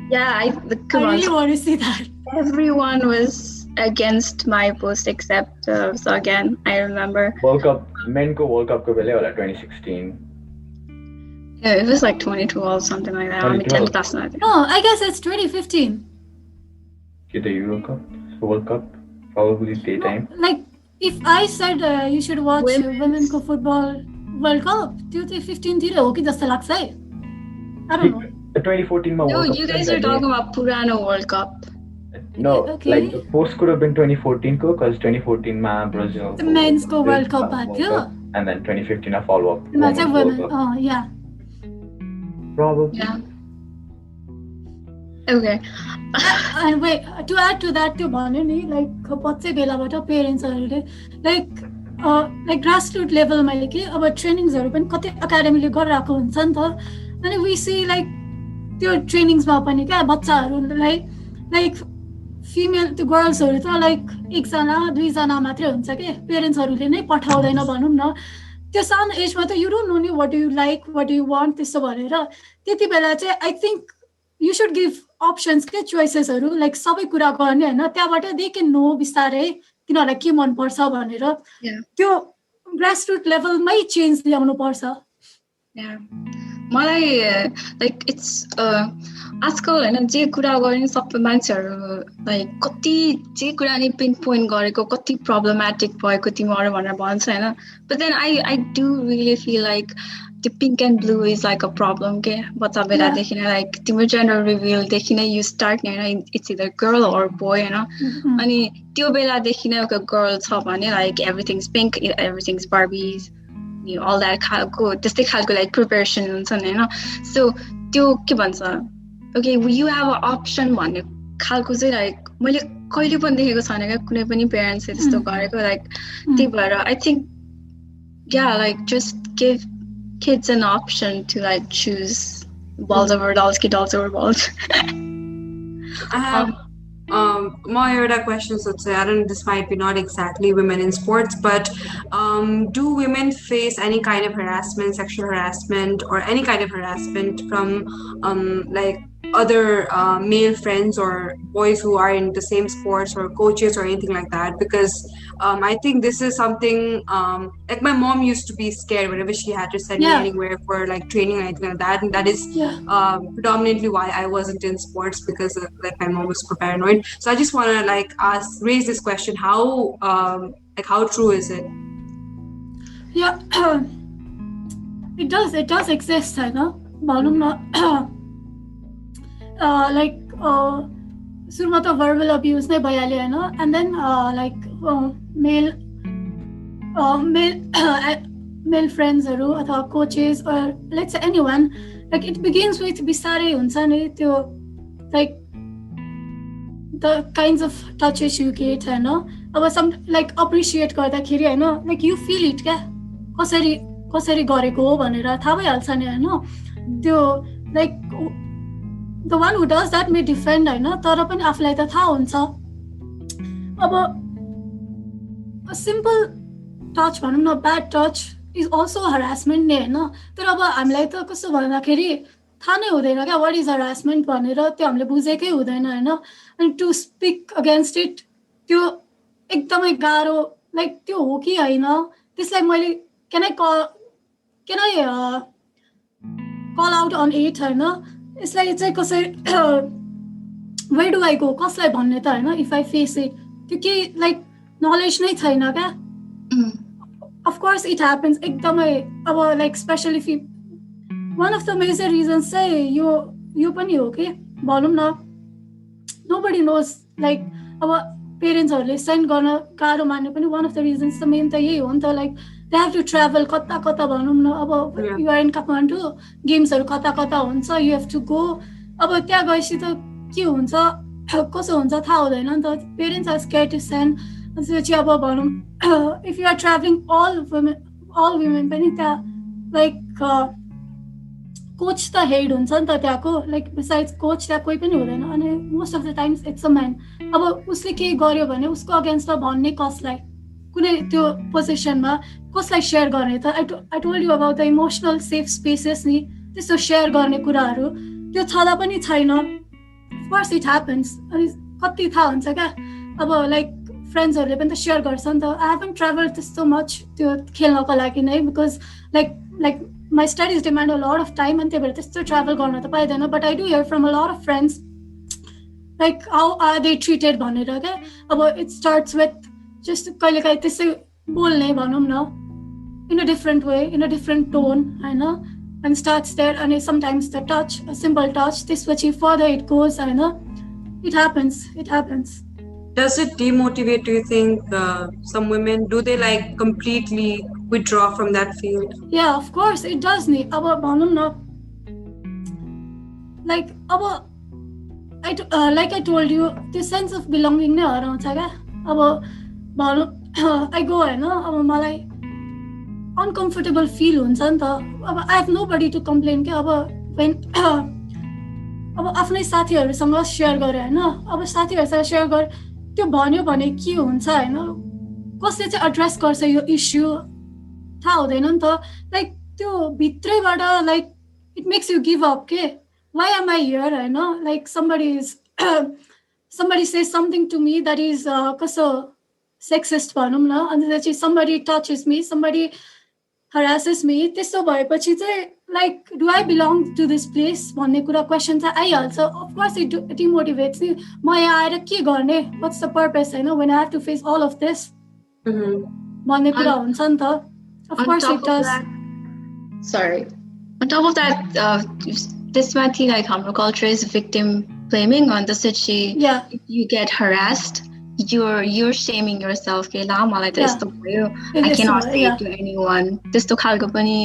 Yeah, I really want to see that. Everyone was against my post except so again, I remember. World Cup, men's World Cup ko bele wala 2016. Yeah, it was like 2012, something like that. I'm in 10th class now. No, I guess it's 2015. The Euro Cup, World Cup, probably daytime. Like, if I said you should watch women's football World Cup, 2015 तिर हो कि जस्तो लाग्छ है? I don't know. 2014 No, you guys are talking about Purano World Cup. No, like the post could have been 2014 because 2014 Brazil. The men's World Cup and then 2015 a follow-up. Women. Oh, yeah. Probably. Yeah. Okay. And wait, to add to that too, Bhanna, like पछि बेलाबाट पेरेन्ट्सहरूले like grassroots level मा के अब ट्रेनिङ्सहरु पनि कति एकाडेमीले गरिरहेको हुन्छ नि त अनि we see like त्यो ट्रेनिङ्समा पनि क्या बच्चाहरुलाई like female त्यो गर्ल्सहरु त like एकजना दुईजना मात्रै हुन्छ के पेरेन्ट्सहरुले नै पठाउँदैन भनौं न त्यो सानो एजमा त you don't know ni what do you like what do you want त्यस्तो भनेर त्यति बेला चाहिँ I think you should give options के choicesहरु like सबै कुरा गर्ने हैन त्यहाँबाट they can know बिस्तारै किनभने के मन पर्छ भनेर त्यो grassroots level मै चेन्ज ल्याउनु पर्छ मलाई like it's आजकल हैन जे कुरा गर्ने सबै मान्छेहरु like कति जे कुरा नि पिन पोइन्ट गरेको कति प्रब्लमेटिक भएको तिमीहरु भनेर भन्छ हैन but then I do really feel like the pink and blue is like a problem के बच्चा बेला देखि नै like तिम्रो gender reveal देखि नै you start हैन it's either girl or boy हैन अनि त्यो बेला देखि नै एउटा girl छ भने like everything's pink everything's Barbies you know, all that खालको त्यस्तै खालको like preparation हुन्छ नि हैन so त्यो के भन्छ okay you have an option भन्ने खालको चाहिँ like मैले कहिले पनि देखेको छैन के कुनै पनि प्यारेन्ट्सले त्यस्तो गरेको like त्यही भएर I think yeah like just give kids an option to like choose balls over dolls, dolls over balls. I have more other questions. So I don't know, this might be not exactly women in sports, but do women face any kind of harassment, sexual harassment, or any kind of harassment from like other male friends or boys who are in the same sports or coaches or anything like that? Because I think this is something like my mom used to be scared whenever she had to send me anywhere for like training or anything like that, and that is predominantly why I wasn't in sports because like my mom was super paranoid. So I just want to like raise this question: how true is it? Yeah, it does exist, I know. Like सुरुमा त verbal abuse नै भइहाल्यो हैन and then like male friendsहरु अथवा coaches or let's say anyone like it begins with बिस्तारै हुन्छ नि त्यो like the kinds of touches you get हैन अब some like appreciate गर्दाखेरि हैन like you feel it क्या कसरी गरेको हो भनेर थाहा भइहाल्छ नि हैन त्यो like the one who does that may defend हैन तर पनि आफुलाई त थाहा हुन्छ अब a simple touch भनौं न bad touch is also harassment नै होइन तर अब हामीलाई त कस्तो भन्दाखेरि थाहा नै हुँदैन क्या वाट इज हरासमेन्ट भनेर त्यो हामीले बुझेकै हुँदैन होइन अनि टु स्पिक अगेन्स्ट इट त्यो एकदमै गाह्रो लाइक त्यो हो कि होइन त्यसलाई मैले can I call out on it होइन यसलाई चाहिँ कसै वेयर डु आई गो कसलाई भन्ने त होइन इफ आई फेस इट त्यो केही लाइक नलेज नै छैन क्या अफकोर्स इट ह्यापन्स एकदमै अब like specially if one of the major reasons चाहिँ यो पनि हो कि भनौँ न नोबडी नोज लाइक अब पेरेन्ट्सहरूले सेन्ड गर्न गाह्रो मान्ने पनि वान अफ द रिजन्स त मेन त यही हो नि त like they have to travel कता कता भनौँ न अब युआर इन काठमाडौँ गेम्सहरू कता कता हुन्छ यु हेभ टु गो अब त्यहाँ गएपछि त के हुन्छ कसो हुन्छ थाहा हुँदैन नि त parents are scared to send त्यसपछि अब भनौँ if you are travelling all women पनि त्यहाँ लाइक कोच त हेड हुन्छ नि त त्यहाँको लाइक बिसाइड्स कोच त्यहाँ कोही पनि हुँदैन अनि most of the times it's a man अब उसले केही गर्यो भने उसको अगेन्स्टमा भन्ने कसलाई कुनै त्यो पोजिसनमा कसलाई सेयर गर्ने त I told you about the emotional safe spaces नि त्यस्तो सेयर गर्ने कुराहरू त्यो छँदा पनि छैन फर्स्ट इट ह्यापन्स अनि कति थाहा हुन्छ क्या अब लाइक फ्रेन्ड्सहरूले पनि त सेयर गर्छ नि त आई हेभन ट्राभल त्यस्तो मच त्यो खेल्नको लागि नै because like my studies demand a lot of time and त्यही भएर त्यस्तो ट्राभल गर्न त पाइँदैन but I do hear from a lot of friends like how are they treated भनेर क्या अब इट स्टार्ट्स विथ जस्ट कहिलेकाहीँ त्यस्तै बोल्ने भनौँ न in a different way in a different tone होइन एन्ड स्टार्ट्स देयर अनि sometimes the touch simple touch त्यसपछि फर्दर इट गोज होइन it happens Does it demotivate, do you think, some women? Do they like completely withdraw from that field? Yeah, of course, it does. अब भनौँ न like like I told you, the sense of belonging नै हराउँछ क्या अब भनौँ I go होइन अब मलाई uncomfortable feel हुन्छ नि त अब I have nobody to complain क्या अब when अब आफ्नै साथीहरूसँग सेयर गरेँ होइन अब साथीहरूसँग सेयर गरेँ त्यो भन्यो भने के हुन्छ होइन कसले चाहिँ एड्रेस गर्छ यो इस्यु थाहा हुँदैन नि त लाइक त्यो भित्रैबाट like it makes you give up के वाइ एम आई हियर होइन like somebody says something to me that is कस्तो सेक्सिस्ट भनौँ न अनि त्यसपछि somebody touches me somebody harasses me त्यस्तो भएपछि चाहिँ like do I belong to this place भन्ने कुरा क्वेसन चाहिँ आइहाल्छ अफकोर्स इट डिमोटिभेट्स नि म यहाँ आएर के गर्ने वाट्स द पर्पस होइन when I have to face all of this भन्ने कुरा हुन्छ नि त of course it does sorry on top of that त्यसमाथि लाइक हाम्रो culture is victim blaming on त्यसपछि if you get harassed you're shaming yourself के ला मलाई त यस्तो भयो I cannot say it to anyone त्यस्तो खालको पनि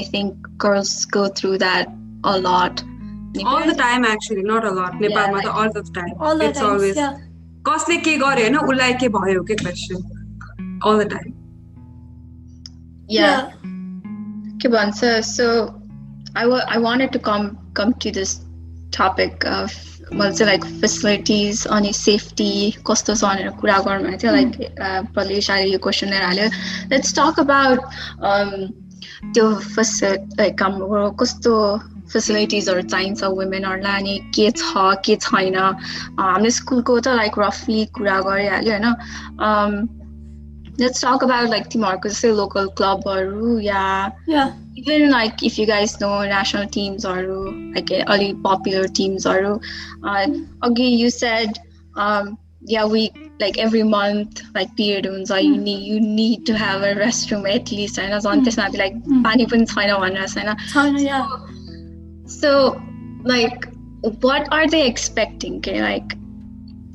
I think girls go through that a lot. All the time actually, not a lot. Nepalma like, all the time. It's always कसले के गर्यो हैन उलाई के भयो के question. All the time. Yeah. के भन्छ so I wanted to come to this topic of like facilities अनि safety कस्तो छ भनेर कुरा गर्नु थियो like प्रलेशले यो क्वेशन हाल्यो. Let's talk about त्यो लाइक हाम्रो कस्तो फेसिलिटिजहरू चाहिन्छ वुमेनहरूलाई अनि के छ के छैन हामीले स्कुलको त लाइक रफली कुरा गरिहाल्यो होइन लेट्स टक अबाउट लाइक तिमीहरूको जस्तै लोकल क्लबहरू या even like if you guys know national टिम्सहरू लाइक अलि पपुलर टिम्सहरू अघि you said yeah we like every month like period huncha you need to have a restroom at least हैन झन् त्यसमा like पानी पनि छैन भनेर छैन so like what are they expecting okay like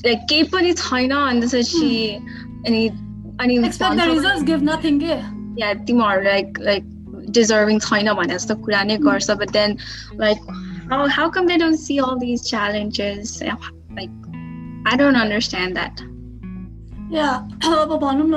केही पनि छैन अनि त्यसपछि अनि expect the results give nothing yeah तिमीहरु like deserving छैन भने जस्तो कुरा नै गर्छ but then like how come they don't see all these challenges like I don't understand that. Yeah, अब भनौँ न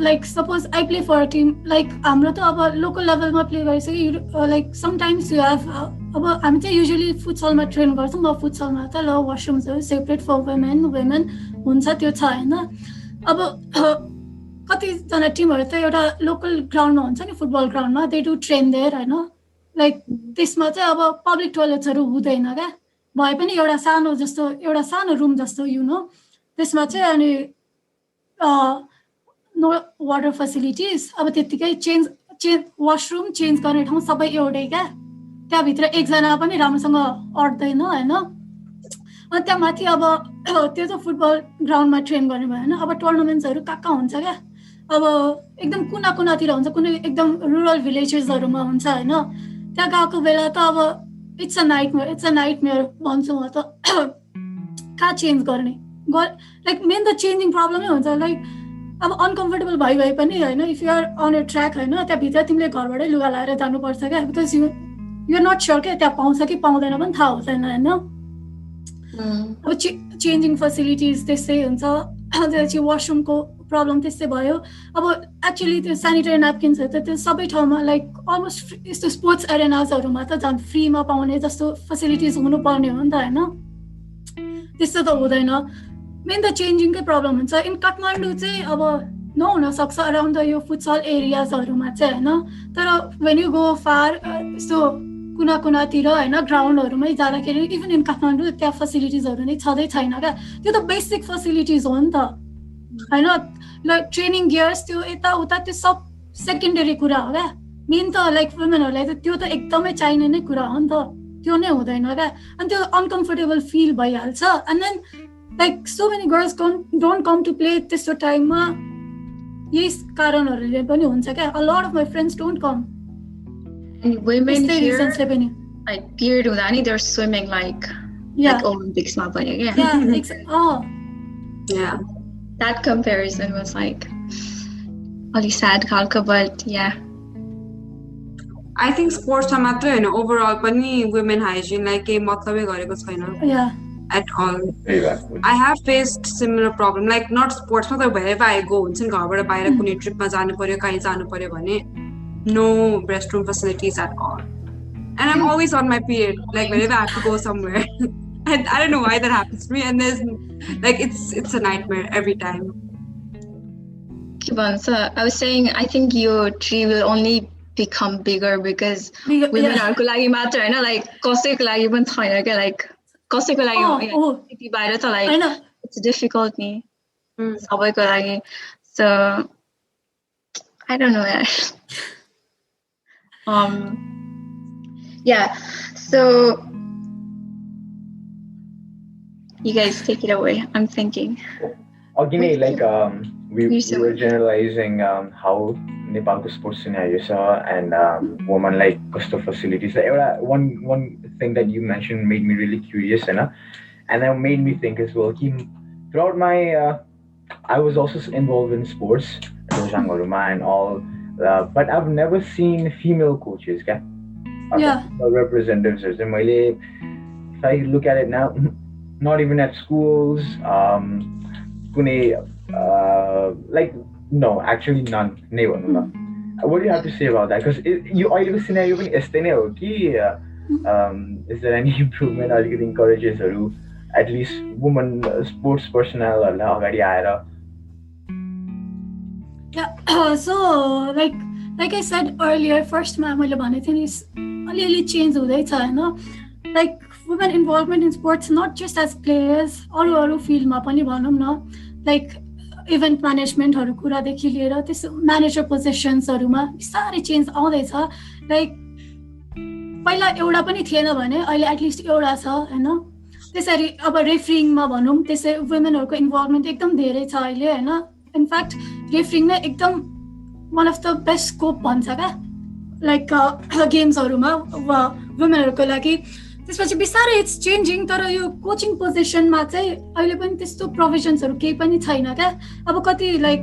like suppose I play for a team like हाम्रो त अब लोकल लेभलमा प्ले गरिसक्यो like sometimes you have अब हामी चाहिँ युजुअली फुटसलमा ट्रेन गर्छौँ अब फुटसलमा त ल वासरुम्सहरू सेपरेट फर women हुन्छ त्यो छ हैन अब कतिजना टिमहरू त एउटा लोकल ग्राउन्डमा हुन्छ नि फुटबल ग्राउन्डमा दे डु ट्रेन देयर होइन लाइक त्यसमा चाहिँ अब पब्लिक टोइलेट्सहरू हुँदैन क्या भए पनि एउटा सानो रुम जस्तो त्यसमा चाहिँ अनि नो वाटर फेसिलिटिज अब त्यत्तिकै वासरुम चेन्ज गर्ने ठाउँ सबै एउटै क्या त्यहाँभित्र एकजना पनि राम्रोसँग अट्दैन होइन अनि त्यहाँ माथि अब त्यो चाहिँ फुटबल ग्राउन्डमा ट्रेन गर्ने भयो होइन अब टुर्नामेन्ट्सहरू कहाँ हुन्छ क्या अब एकदम कुनातिर हुन्छ कुनै एकदम रुरल भिलेजेसहरूमा हुन्छ होइन त्यहाँ गएको बेला त अब इट्स अ नाइटमेयर भन्छु म त कहाँ चेन्ज गर्ने लाइक मेन त चेन्जिङ प्रब्लमै हुन्छ लाइक अब अनकम्फर्टेबल भइ पनि होइन if you're on a track होइन त्यहाँभित्र तिमीले घरबाटै लुगा लगाएर जानुपर्छ क्या बिकज युआर नट स्योर क्या त्यहाँ पाउँछ कि पाउँदैन पनि थाहा हुँदैन होइन अब चेन्जिङ फेसिलिटिज त्यस्तै हुन्छ त्यसपछि वासरुमको प्रब्लम त्यस्तै भयो अब एक्चुली त्यो सेनिटरी न्यापकिन्सहरू त त्यो सबै ठाउँमा लाइक अलमोस्ट यस्तो स्पोर्ट्स एरेनाजहरूमा त झन् फ्रीमा पाउने जस्तो फेसिलिटिज हुनुपर्ने हो नि त होइन त्यस्तो त हुँदैन मेन त चेन्जिङकै प्रब्लम हुन्छ इन काठमाडौँ चाहिँ अब नहुन सक्छ अराउन्ड द यो फुटसल एरियाजहरूमा चाहिँ होइन तर वेन यु गो फार यस्तो कुनातिर होइन ग्राउन्डहरूमै जाँदाखेरि इभन इन काठमाडौँ त्यहाँ फेसिलिटिजहरू नै छँदै छैन क्या त्यो त बेसिक फेसिलिटिज हो नि त होइन लाइक ट्रेनिङ गियर्स त्यो यताउता त्यो सब सेकेन्डरी कुरा हो क्या मेन त लाइक वुमेनहरूलाई त त्यो त एकदमै चाहिने नै कुरा हो नि त त्यो नै हुँदैन क्या अनि त्यो अनकम्फर्टेबल फिल भइहाल्छ and then like so many girls don't come to play त्यस्तो टाइममा यही कारणहरूले पनि हुन्छ क्या a lot of my friends don't come And women here, like period udani, they're swimming like Olympics ma pani yeah. That comparison was like really sad khalka, but yeah. I think sports ma matra haina overall pani women hygiene like ke matlabai gareko chaina at all. I have faced similar problem like not sports ma ta wherever I go huncha ni घरबाट बाहिर कुनै trip मा जानु पर्यो कहीँ जानु पर्यो भने no restroom facilities at all and I'm always on my period like whenever I have to go somewhere and I don't know why that happens to me and there's like it's a nightmare every time. Kivan, so I was saying I think your tree will only become bigger because women are ko lagi matra haina like कसैको लागि पनि छैन के like कसैको लागि यति बाहिर त like it's difficult ni सबैको लागि so I don't know yeah, so you guys take it away. I'm thinking. Again, like we were generalizing how Nepal's sports scenario and women like cost of facilities. One thing that you mentioned made me really curious, and that made me think as well. Throughout my, I was also involved in sports, and all. But I've never seen female coaches, female representatives. If I look at it now, not even at schools, like no, actually none. What do you have to say about that? Because you already scenario is there any improvement or you encourages or at least women sports personnel or so like I said earlier first ma मैले भनेको थिएँ नि अलिअलि change हुँदैछ हैन like women involvement in sports not just as players अरू फिल्डमा पनि भनौँ न like इभेन्ट म्यानेजमेन्टहरू कुरादेखि लिएर त्यस म्यानेजर पोजिसन्सहरूमा बिस्तारै चेन्ज आउँदैछ लाइक पहिला एउटा पनि थिएन भने अहिले एटलिस्ट एउटा छ हैन त्यसरी अब रेफरिङमा भनौँ त्यसै वुमेनहरूको इन्भल्भमेन्ट एकदम धेरै छ अहिले हैन इनफ्याक्ट रेफरिङ नै एकदम one of the best scope भन्छ क्या लाइक गेम्सहरूमा वुमेनहरूको लागि त्यसपछि बिस्तारै इट्स चेन्जिङ तर यो कोचिङ पोजिसनमा चाहिँ अहिले पनि त्यस्तो प्रोभिजन्सहरू केही पनि छैन क्या अब कति लाइक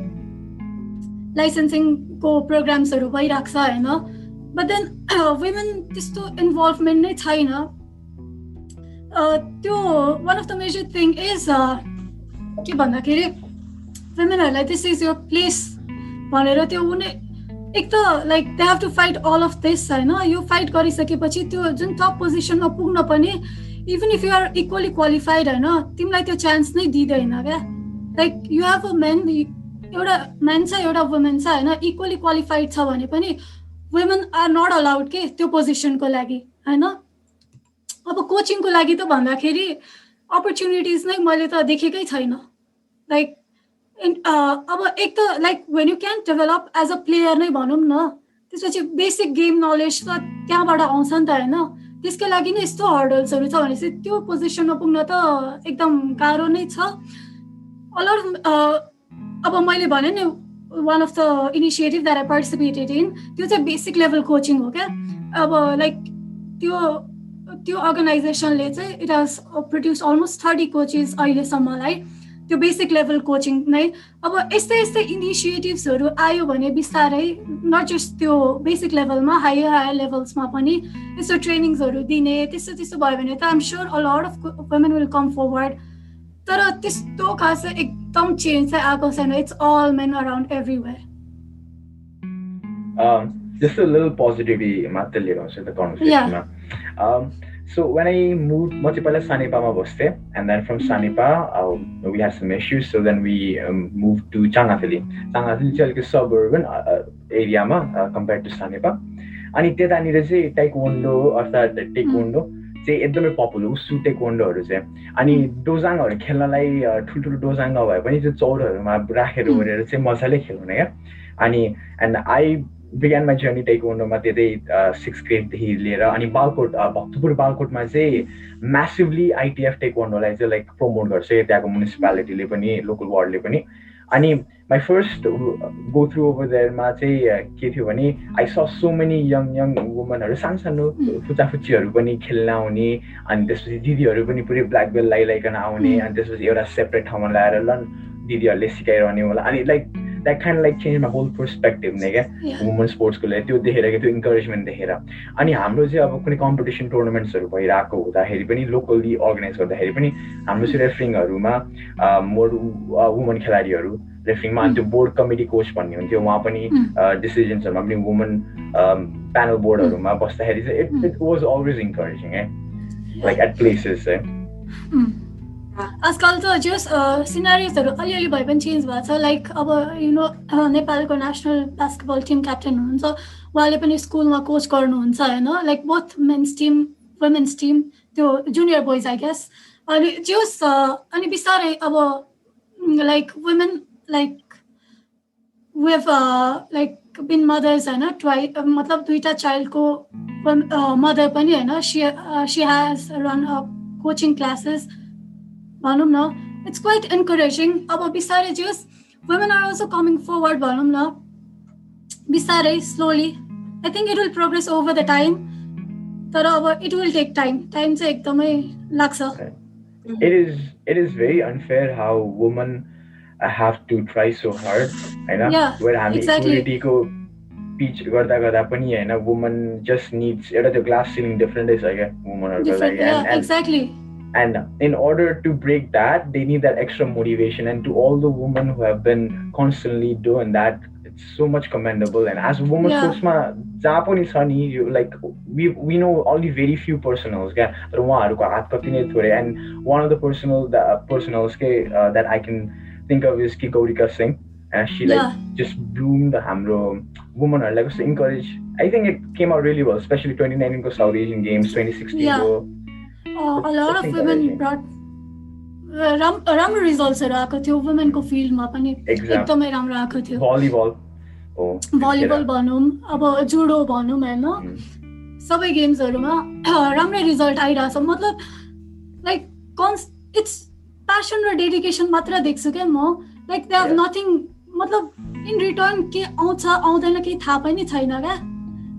लाइसेन्सिङको प्रोग्राम्सहरू भइरहेको छ होइन बट देन वुमेन त्यस्तो इन्भल्भमेन्ट नै छैन त्यो one of the major thing is के भन्दाखेरि वुमेनहरूलाई दिस इज योर प्लेस भनेर त्यो उनी एक त like they have to fight all of this होइन यो फाइट गरिसकेपछि त्यो जुन टप पोजिसनमा पुग्न पनि even if you are equally qualified होइन तिमीलाई त्यो चान्स नै दिँदैन क्या like you have a men एउटा म्यान छ एउटा वुमेन छ होइन इक्वली क्वालिफाइड छ भने पनि वुमेन आर नट अलाउड के त्यो पोजिसनको लागि होइन अब कोचिङको लागि त भन्दाखेरि अपर्च्युनिटिज नै मैले त देखेकै छैन लाइक अब एक त like when you can develop as a player नै भनौँ न त्यसपछि बेसिक गेम नलेज त त्यहाँबाट आउँछ नि त होइन त्यसकै लागि नै यस्तो हर्डल्सहरू छ भनेपछि त्यो पोजिसनमा पुग्न त एकदम गाह्रो नै छ अब मैले भने नि one of the initiative that I participated in त्यो चाहिँ बेसिक लेभल कोचिङ हो क्या अब लाइक त्यो अर्गनाइजेसनले चाहिँ it has produce almost 30 coaches अहिलेसम्मलाई त्यो बेसिक लेभल कोचिङ नै अब यस्तै इनिसिएटिभ्सहरू आयो भने बिस्तारै नट जस्ट त्यो बेसिक लेभलमा हायर लेभल्समा पनि यस्तो ट्रेनिङ्सहरू दिने त्यस्तो भयो भने त I'm sure a lot of women will come forward तर त्यस्तो खास एकदम चेन्ज चाहिँ आएको छैन it's all men around everywhere just a little positivity मात्र लिएर आउँछु त कन्भर्सेसनमा so when I moved म चाहिँ पहिला सानिपामा बस्थेँ and then from Sanipa we had some issues so then we moved to Changathili चाहिँ अलिक suburban एरियामा compared to Sanipa अनि त्यतानिर चाहिँ taekwondo अर्थात् taekwondo चाहिँ एकदमै पपुलर उसु टेक्वान्डोहरू चाहिँ अनि डोजाङहरू खेल्नलाई ठुल्ठुलो डोजाङ नभए पनि त्यो चौरहरूमा राखेर ओरेर चाहिँ मजाले खेल्ने क्या अनि and I began my journey टेक्वान्डोमा त्यतै 6th ग्रेडदेखि लिएर अनि बालकोट भक्तपुर बालकोटमा चाहिँ म्यासिभली आइटिएफ टेक्वान्डोलाई चाहिँ लाइक प्रमोट गर्छ त्यहाँको म्युनिसिपालिटीले पनि लोकल वार्डले पनि अनि my first go through over देयरमा चाहिँ के थियो भने आई स सो मेनी यङ वुमनहरू सानो फुच्चाफुच्चीहरू पनि खेल्न आउने अनि त्यसपछि दिदीहरू पनि पुरै ब्ल्याक बेल्ट लगाइकन आउने अनि त्यसपछि एउटा सेपरेट ठाउँमा ल्याएर ल दिदीहरूले सिकाइरहने होला अनि like that kind like change my whole perspective नै क्या वुमन स्पोर्ट्सको लागि त्यो देखेर क्या त्यो इन्करेजमेन्ट देखेर अनि हाम्रो चाहिँ अब कुनै कम्पिटिसन टुर्नामेन्ट्सहरू भइरहेको हुँदाखेरि पनि लोकल्ली अर्गनाइज गर्दाखेरि पनि हाम्रो चाहिँ रेफरिङहरूमा मोर वुमन खेलाडीहरू रेफरिङमा अनि त्यो बोर्ड कमिटी कोच भन्ने हुन्थ्यो उहाँ पनि डिसिजन्सहरूमा पनि वुमन प्यानल बोर्डहरूमा बस्दाखेरि चाहिँ इट वाज अलवेज इन्करेजिङ है लाइक एट प्लेसेस है आजकल त जस सिनारियोजहरू अलिअलि भए पनि चेन्ज भएको छ लाइक अब यु नो नेपालको नेसनल बास्केटबल टिम क्याप्टेन हुनुहुन्छ उहाँले पनि स्कुलमा कोच गर्नुहुन्छ होइन like both men's team women's team त्यो जुनियर बोइज आई गेस अनि जस अनि बिस्तारै अब like women like we have like been mothers होइन मतलब दुईवटा चाइल्डको मदर पनि होइन she has run coaching classes भनौँ न इट्स क्वाइट इन्करेजिङ अब बिस्तारै just women are also coming forward भनौँ न बिस्तारै slowly I think it will progress over the time तर अब इट विल टेक टाइम चाहिँ एकदमै लाग्छ It is very unfair how women have to try so hard हैन where हामी इक्वालिटीको पिच गर्दा पनि हैन वुमन जस्ट निड्स एउटा त्यो ग्लास सिलिङ डिफरेन्टै छ क्या वुमनहरुको लागि exactly and in order to break that they need that extra motivation and to all the women who have been constantly doing that it's so much commendable and as women sports ma जहाँ पनि छ नि like we know only very few personals क्या तर उहाँहरुको हात कति नै थोरै and one of the personals that I can think of is ki Gaurika Singh and she like just bloomed हाम्रो womenहरुलाई कस्तो encourage I think it came out really well especially 2019 को South Asian Games 2016 को a lot of women brought राम्रो रिजल्ट्सहरू आएको थियो वुमेनको फिल्डमा पनि एकदमै राम्रो आएको थियो भलिबल भनौँ अब जुडो भनौँ होइन सबै गेम्सहरूमा राम्रै रिजल्ट आइरहेछ मतलब लाइक इट्स प्यासन र डेडिकेसन मात्र देख्छु क्या म लाइक दे हेभ नथिङ मतलब इन रिटर्न के आउँछ आउँदैन केही थाहा पनि छैन क्या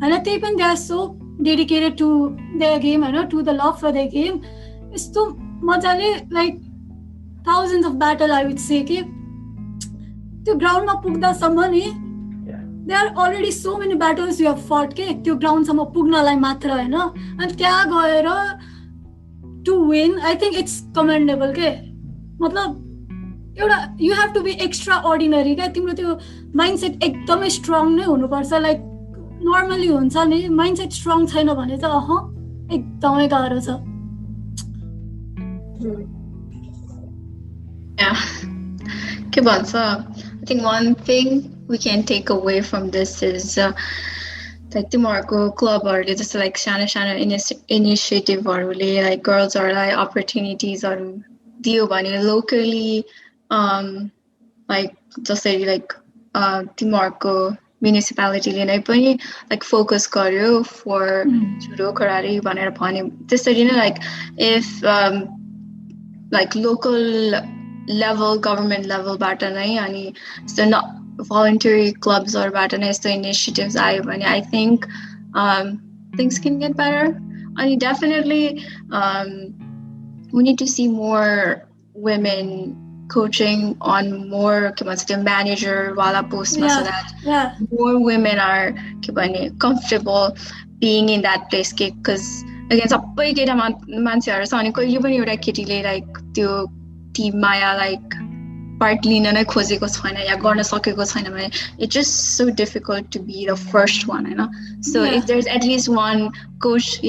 होइन त्यही पनि they are so dedicated to their game and to the love for their game is to मजाले like thousands of battle I would say कि त्यो ग्राउन्डमा पुग्दासम्म नि there are already so many battles you have fought के त्यो ग्राउन्डसम्म पुग्नलाई मात्र होइन अनि त्यहाँ गएर to win I think it's commendable के मतलब एउटा you have to be extraordinary क्या तिम्रो त्यो माइन्डसेट एकदमै स्ट्रङ नै हुनुपर्छ लाइक नर्मली हुन्छ नि माइन्डसेट स्ट्रङ छैन भने चाहिँ एकदमै गाह्रो छ के भन्छ I think one thing we can take away from this is like तिमीहरूको क्लबहरूले जस्तो like सानो इनिसिएटिभहरूले like गर्ल्सहरूलाई opportunitiesहरू दियो भने locally like जसरी like तिमीहरूको municipalityले नै पनि like focus गर्यो for judo karate भनेर भन्यो त्यसरी नै like if like local level government level बाट नै अनि so not voluntary clubs or yस्तो initiatives आयो भने I think things can get better. And definitely we need to see more women coaching on more manager wala post so that more women are comfortable being in that place because again sabai keta मान्छेहरु छ अनि कहिले पनि एउटा केटीले like त्यो टिममा या like part लिन नै खोजेको छैन या गर्न सकेको छैन भने it's just so difficult to be the first one हैन so if there's at least one coach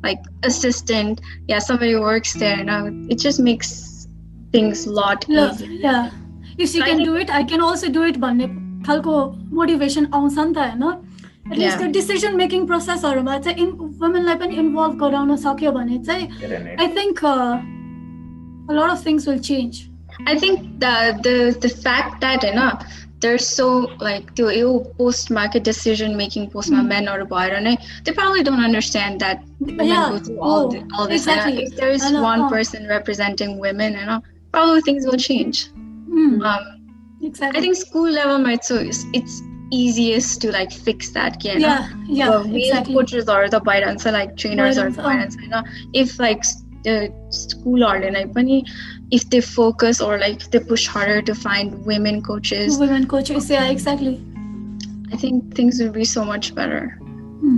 like assistant somebody who works there it just makes things a lot easier if she can do it I can also do it भन्ने खालको motivation आउँछ नि त हैन at least the decision making process हरुमा चाहिँ women लाई पनि involve गराउन सक्यो भने चाहिँ I think a lot of things will change. I think the fact that they're so like the post market decision making post men or they probably don't understand that women go through all this. Exactly. If there is one person representing women, probably things will change. Exactly. I think school level it's easiest to like fix that. Exactly. Coaches or the guidance, like trainers or guidance. If like school or if they focus or like they push harder to find women coaches, exactly, I think things will be so much better.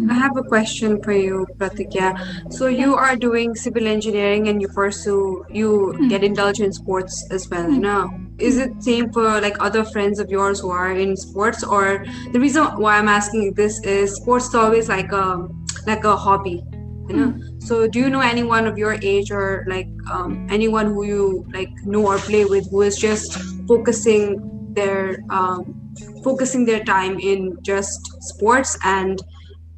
I have a question for you, Pratigya. So you are doing civil engineering and you get indulged in sports as well. Now, is it same for like other friends of yours who are in sports? Or the reason why I'm asking this is sports is always like a hobby. So do you know anyone of your age or like anyone who you like know or play with who is just focusing their time in just sports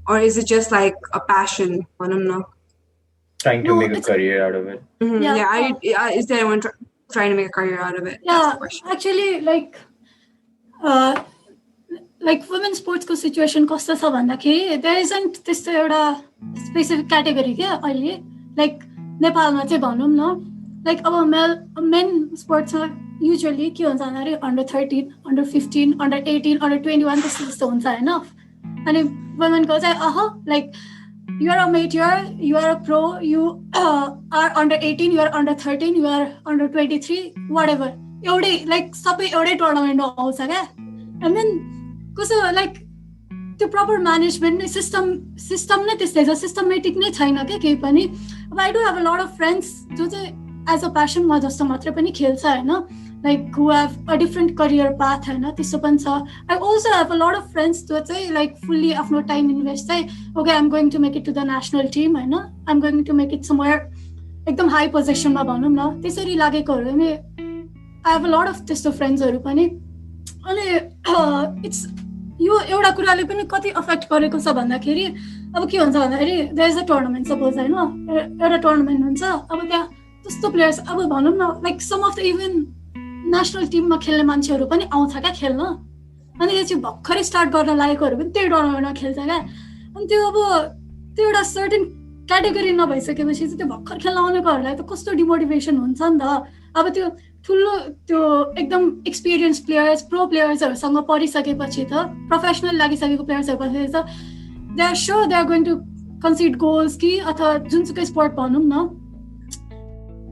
or is it just like a passion? I don't know. Trying to make a career out of it. Is there anyone trying to make a career out of it? Actually like women's sports ko situation कस्तो छ भन्दाखेरि there isn't त्यस्तो एउटा specific category के अहिले like नेपालमा चाहिँ भनौं न like अब men sports usually के हुन्छ भन्दाखेरि under 13 under 15 under 18 under 21 त्यस्तो हुन्छ हैन अनि women को चाहिँ like you are a mature, you are a pro, you are under 18, you are under 13, you are under 23, whatever एउटै like सबै एउटै टुर्नामेन्टमा आउँछ के and then कस्तो like त्यो proper management system नै त्यस्तै छ systematic नै छैन के केही पनि अब I do have a lot of friends जो चाहिँ as a passion म जस्तो मात्रै पनि खेल्छ हैन like who have a different career path हैन त्यस्तो पनि छ I also have a lot of friends जो चाहिँ like fully आफ्नो time invest चाहिँ okay I'm going to make it to the national team हैन I'm going to make it somewhere एकदम high position मा भनौं न त्यसरी लागेकोहरु नि I have a lot of त्यस्तो friends हरु पनि अनि it's यो एउटा कुराले पनि कति अफेक्ट गरेको छ भन्दाखेरि अब के हुन्छ भन्दाखेरि there is a tournament suppose हैन एउटा टुर्नामेन्ट हुन्छ अब त्यहाँ त्यस्तो प्लेयर्स अब भनौं न like some of the even national team मा खेल्ने मान्छेहरु पनि आउँछ क्या खेल्न अनि यो चाहिँ भर्खरै स्टार्ट गर्न लागेकोहरु पनि त्यही टुर्नामेन्टमा खेल्छ क्या अनि त्यो अब त्यो एउटा सर्टेन क्याटेगोरी नभइसकेपछि चाहिँ त्यो भर्खर खेल्न आउनेकोहरुलाई त कस्तो डिमोटिभेसन हुन्छ नि त अब त्यो ठुलो त्यो एकदम एक्सपिरियन्स प्लेयर्स प्रो प्लेयर्सहरुसँग परिसकेपछि त प्रोफेसनल लागिसकेको प्लेयर्सहरुपछि त they are sure they are going to consider goals कि अथवा जुनसुकै स्पोर्ट भनौं न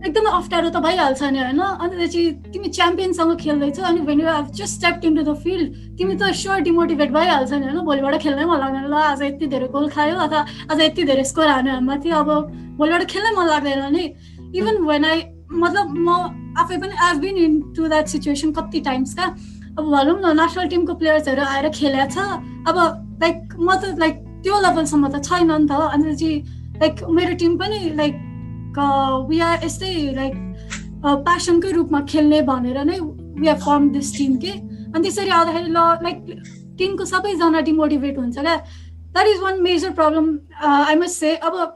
एकदमै अप्ठ्यारो त भइहाल्छ नि हैन अनि त्यसपछि तिमी च्याम्पियनसँग खेल्दैछौ अनि when you have just stepped into the field तिमी त श्योर डिमोटिभेट भइहाल्छ नि हैन भोलिबाट खेल्नै मन लाग्दैन ल आज यति धेरै गोल खायो अथवा आज यति धेरै स्कोर हान्यो हामीमाथि अब भोलिबाट खेल्नै मन लाग्दैन नि इभन when I मतलब म आफै पनि I have been into that situation कति टाइम्स का अब भनौं न नेशनल टिमको प्लेयर्सहरु आएर खेल्या छ अब लाइक म त लाइक त्यो लेभलसम्म त छैन नि त अनि चाहिँ लाइक मेरो टिम पनि लाइक we are यस्तै लाइक प्यासनकै रूपमा खेल्ने भनेर नै we have formed this team के अनि त्यसरी आउँदाखेरि ल लाइक टिमको सबैजना डिमोटिभेट हुन्छ क्या. That is one major problem I must say. अब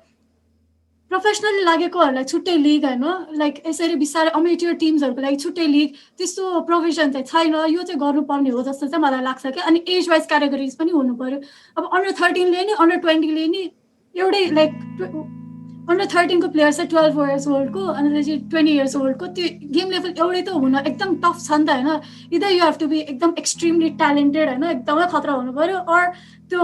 प्रोफेसनली लागेकोहरूलाई छुट्टै लिग होइन, लाइक यसरी बिस्तारै अमेच्योर टिम्सहरूको लागि छुट्टै लिग त्यस्तो प्रोभिजन चाहिँ छैन. यो चाहिँ गर्नुपर्ने हो जस्तो चाहिँ मलाई लाग्छ क्या. अनि एज वाइज क्याटेगोरिज पनि हुनु पऱ्यो. अब अन्डर 13ले नि अन्डर 20ले नि एउटै लाइक अन्डर 13को प्लेयर चाहिँ 12 इयर्स ओल्डको अनि त्यसपछि 20 इयर्स ओल्डको त्यो गेम लेभल एउटै त हुन एकदम टफ छ नि त होइन. इदर यु हेभ टु बी एकदम एक्सट्रिमली ट्यालेन्टेड होइन, एकदमै खतरा हुनु पऱ्यो, अर त्यो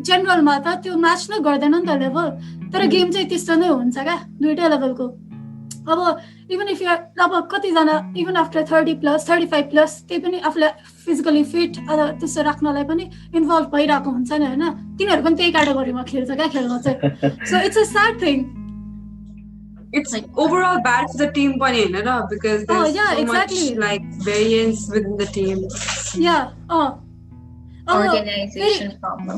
जेनरलमा त त्यो म्याच नै गर्दैन नि त लेभल. तर गेम चाहिँ त्यस्तो नै हुन्छ क्या दुइटै लेभलको. अब इभन इफ यु अब कतिजना इभन आफ्टर 30+, 35+, त्यही पनि आफूलाई फिजिकली फिट त्यस्तो राख्नलाई पनि इन्भल्भ भइरहेको हुन्छ नि होइन. तिनीहरू पनि त्यही क्याटेगोरीमा खेल्छ क्या खेल्न चाहिँ. So it's a sad thing. It's like overall bad for the team pani haina ra, because there's so much like variance within the team. Organization problem.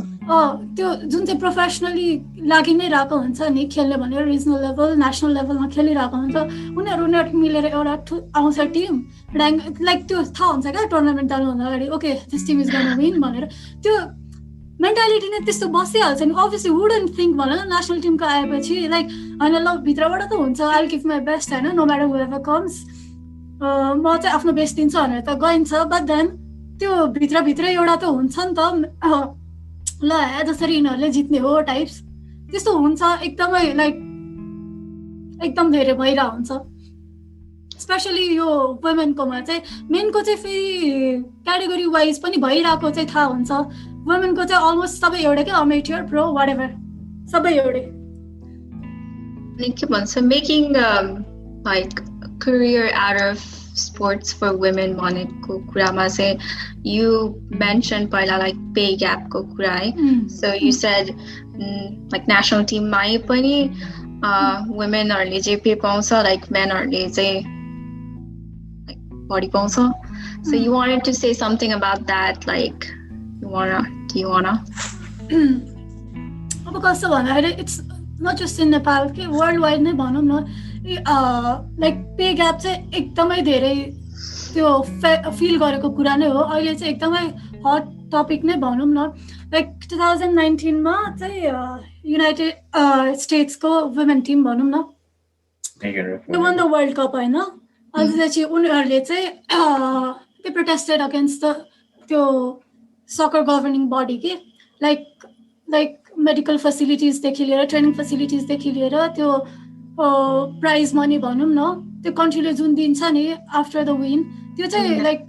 त्यो जुन चाहिँ प्रोफेसनली लागि नै रहेको हुन्छ नि खेल्ने भनेर रिजनल लेभल नेसनल लेभलमा खेलिरहेको हुन्छ उनीहरू मिलेर एउटा आउँछ टिम ऱ्याङ्क लाइक त्यो थाहा हुन्छ क्या टुर्नामेन्ट जानुभन्दा अगाडि okay this team is gonna win भनेर. त्यो मेन्टालिटी नै त्यस्तो बसिहाल्छ नि. अभियसली वुडन्ट थिङ्क भन नेसनल टिमको आएपछि लाइक होइन ल भित्रबाट त हुन्छ I will give my best होइन नो म्याटर हुएभर कम्स म चाहिँ आफ्नो बेस्ट दिन्छु भनेर त गइन्छ. बट देन त्यो भित्रभित्रै एउटा त हुन्छ नि त ल जसरी यिनीहरूले जित्ने हो टाइप्स त्यस्तो हुन्छ. एकदमै लाइक एकदम धेरै भइरहेको हुन्छ. स्पेसली यो वुमेनकोमा चाहिँ. मेनको चाहिँ फेरि क्याटेगोरी वाइज पनि भइरहेको चाहिँ थाहा हुन्छ. वुमेनको चाहिँ अलमोस्ट सबै एउटै क्या अमेच्योर प्रो वाट एभर सबै एउटै. के भन्छ making like career out of sports for women भनेको कुरामा चाहिँ you mentioned पहिला like pay gap को कुरा है. So you said like national team मै पनि women हरूले चाहिँ पे पाउँछ like men हरूले चाहिँ like बढी पाउँछ. So you wanted to say something about that, like do you wanna अब कस्तो भन्दाखेरि it's not just in Nepal के वर्ल्ड वाइड नै भनौँ न लाइक पे ग्याप चाहिँ एकदमै धेरै त्यो फिल गरेको कुरा नै हो. अहिले चाहिँ एकदमै हट टपिक नै भनौँ न. लाइक 2019मा चाहिँ युनाइटेड स्टेट्सको वुमेन टिम भनौँ न they one the world cup होइन. अनि त्यसपछि उनीहरूले चाहिँ दे प्रोटेस्टेड अगेन्स्ट द त्यो सकर गभर्निङ बडी के लाइक मेडिकल फेसिलिटिजदेखि लिएर ट्रेनिङ फेसिलिटिजदेखि लिएर त्यो प्राइज मनी भनौँ न त्यो कन्ट्रीले जुन दिन्छ नि आफ्टर द विन त्यो चाहिँ लाइक